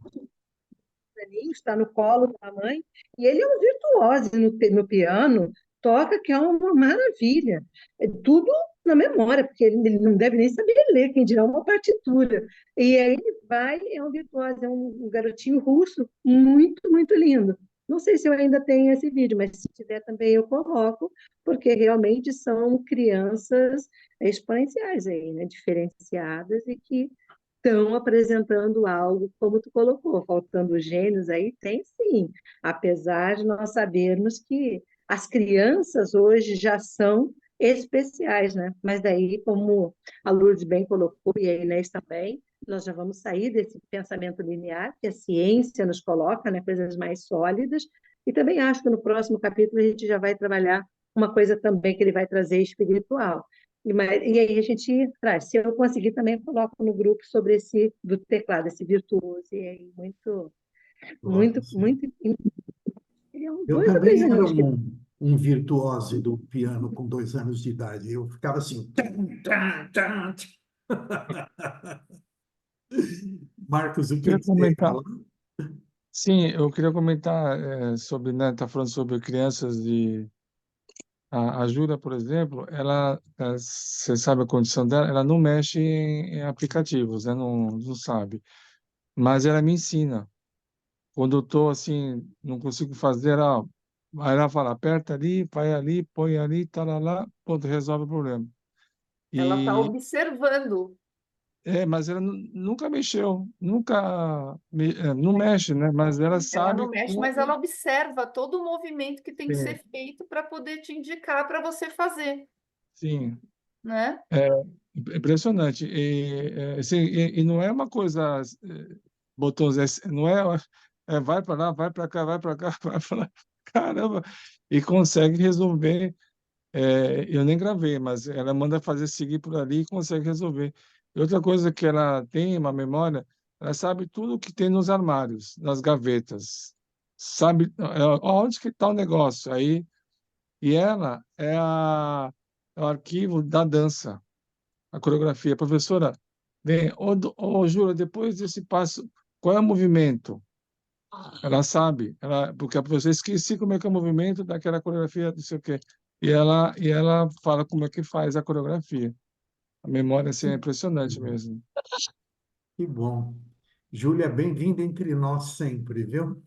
aninhos, está no colo da mãe, e ele é um virtuoso no piano, toca que é uma maravilha. É tudo na memória, porque ele não deve nem saber ler, quem dirá uma partitura. E aí ele vai, é um virtuoso, é um garotinho russo, muito, muito lindo. Não sei se eu ainda tenho esse vídeo, mas se tiver também eu coloco, porque realmente são crianças exponenciais aí, né? Diferenciadas e que estão apresentando algo, como tu colocou, faltando gênios aí, tem sim, apesar de nós sabermos que as crianças hoje já são especiais, né? Mas daí, como a Lourdes bem colocou, e a Inês também, nós já vamos sair desse pensamento linear, que a ciência nos coloca, né? Coisas mais sólidas, e também acho que no próximo capítulo a gente já vai trabalhar uma coisa também que ele vai trazer espiritual. E aí a gente traz. Se eu conseguir, também coloco no grupo sobre esse do teclado, esse virtuoso. E aí, muito, Coloca muito, assim. muito. Ele é um Eu 2 ou 3 também era aninhos. um virtuose do piano com 2 anos de idade. Eu ficava assim. Marcos, o Eu que queria que você ia comentar. falar? Sim, eu queria comentar sobre, né, tá falando sobre crianças de a Júlia, por exemplo, ela, você sabe a condição dela, ela não mexe em aplicativos, né, não sabe, mas ela me ensina. Quando eu tô assim, não consigo fazer, aí ela fala, aperta ali, vai ali, põe ali, tá lá, pronto, resolve o problema. Ela está E observando. mas ela nunca mexeu, nunca não mexe, né? Mas ela Ela sabe não mexe, mas como. ela observa todo o movimento que tem que ser Sim, feito para poder te indicar para você fazer, sim. né? É impressionante. Assim, e não é uma coisa botões, não é, vai para lá, vai para cá, vai para cá, vai para lá. Caramba! E consegue resolver. Eu nem gravei, mas ela manda fazer seguir por ali e consegue resolver. E outra coisa que ela tem uma memória, ela sabe tudo que tem nos armários, nas gavetas. Sabe onde que está o negócio. Aí, e ela é o arquivo da dança, a coreografia. Professora, vem, Júlia, depois desse passo, qual é o movimento? Ela sabe, porque a professora esqueci como é que é o movimento daquela coreografia, não sei o quê. E ela fala como é que faz a coreografia. A memória assim, é impressionante mesmo. Que bom. Júlia, bem-vinda entre nós sempre, viu?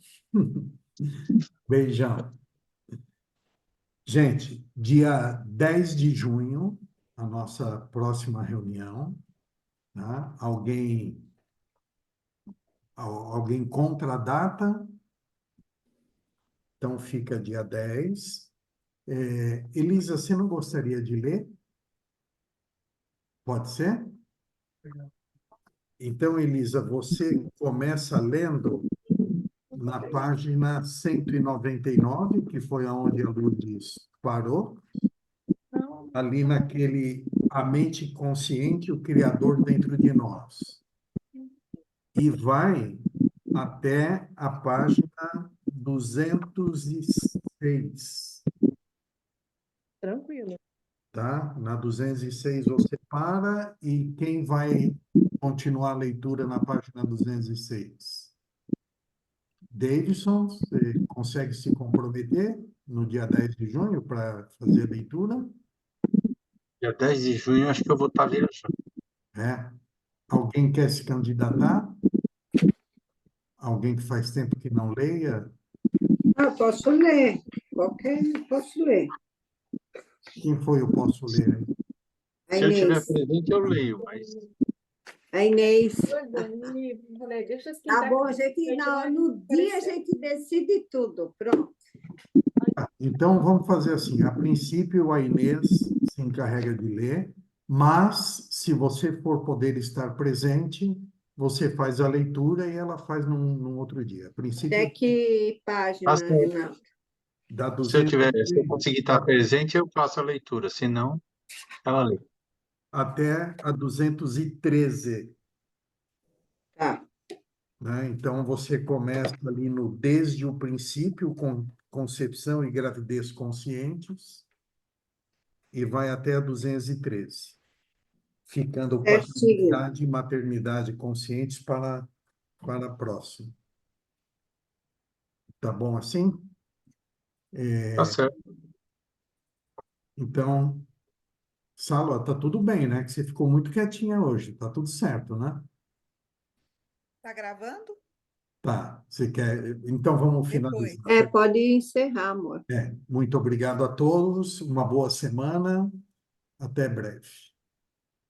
Beijão. Gente, dia 10 de junho, a nossa próxima reunião, tá? Alguém contra a data? Então fica dia 10. Elisa, você não gostaria de ler? Pode ser? Então, Elisa, você começa lendo na página 199, que foi aonde a Lourdes parou, ali naquele A Mente Consciente, o Criador dentro de nós. E vai até a página 206, Tranquilo. tá? Na 206 você para e quem vai continuar a leitura na página 206? Davidson, você consegue se comprometer? no dia 10 de junho para fazer a leitura? Dia 10 de junho, acho que eu vou estar viajando. É. Alguém quer se candidatar? Alguém que faz tempo que não leia? Ah, posso ler. Posso ler. Quem foi eu posso ler aí? A Se eu estiver Inês. presente, eu leio, mas A Inês. Deixa eu Tá esquentar bom, aqui. no dia a gente decide tudo. Pronto. Então, vamos fazer assim. A princípio, a Inês se encarrega de ler, mas, se você for poder estar presente, você faz a leitura e ela faz num outro dia. A Até princípio, que tá página, certo. Renato? dá Se eu conseguir estar presente, eu faço a leitura. Se não, ela lê. até a 213, Tá. né? Então, você começa ali no Desde o Princípio, com concepção e gravidez conscientes, e vai até a 213, ficando Certinho. paternidade e maternidade conscientes para a próxima. Tá bom assim? Tá certo. Então, Salva, tá tudo bem, né? Que você ficou muito quietinha hoje. Tá tudo certo, né? Tá gravando? Tá. Você quer. Então, vamos Depois. finalizar. Pode encerrar, amor. Muito obrigado a todos. Uma boa semana. Até breve.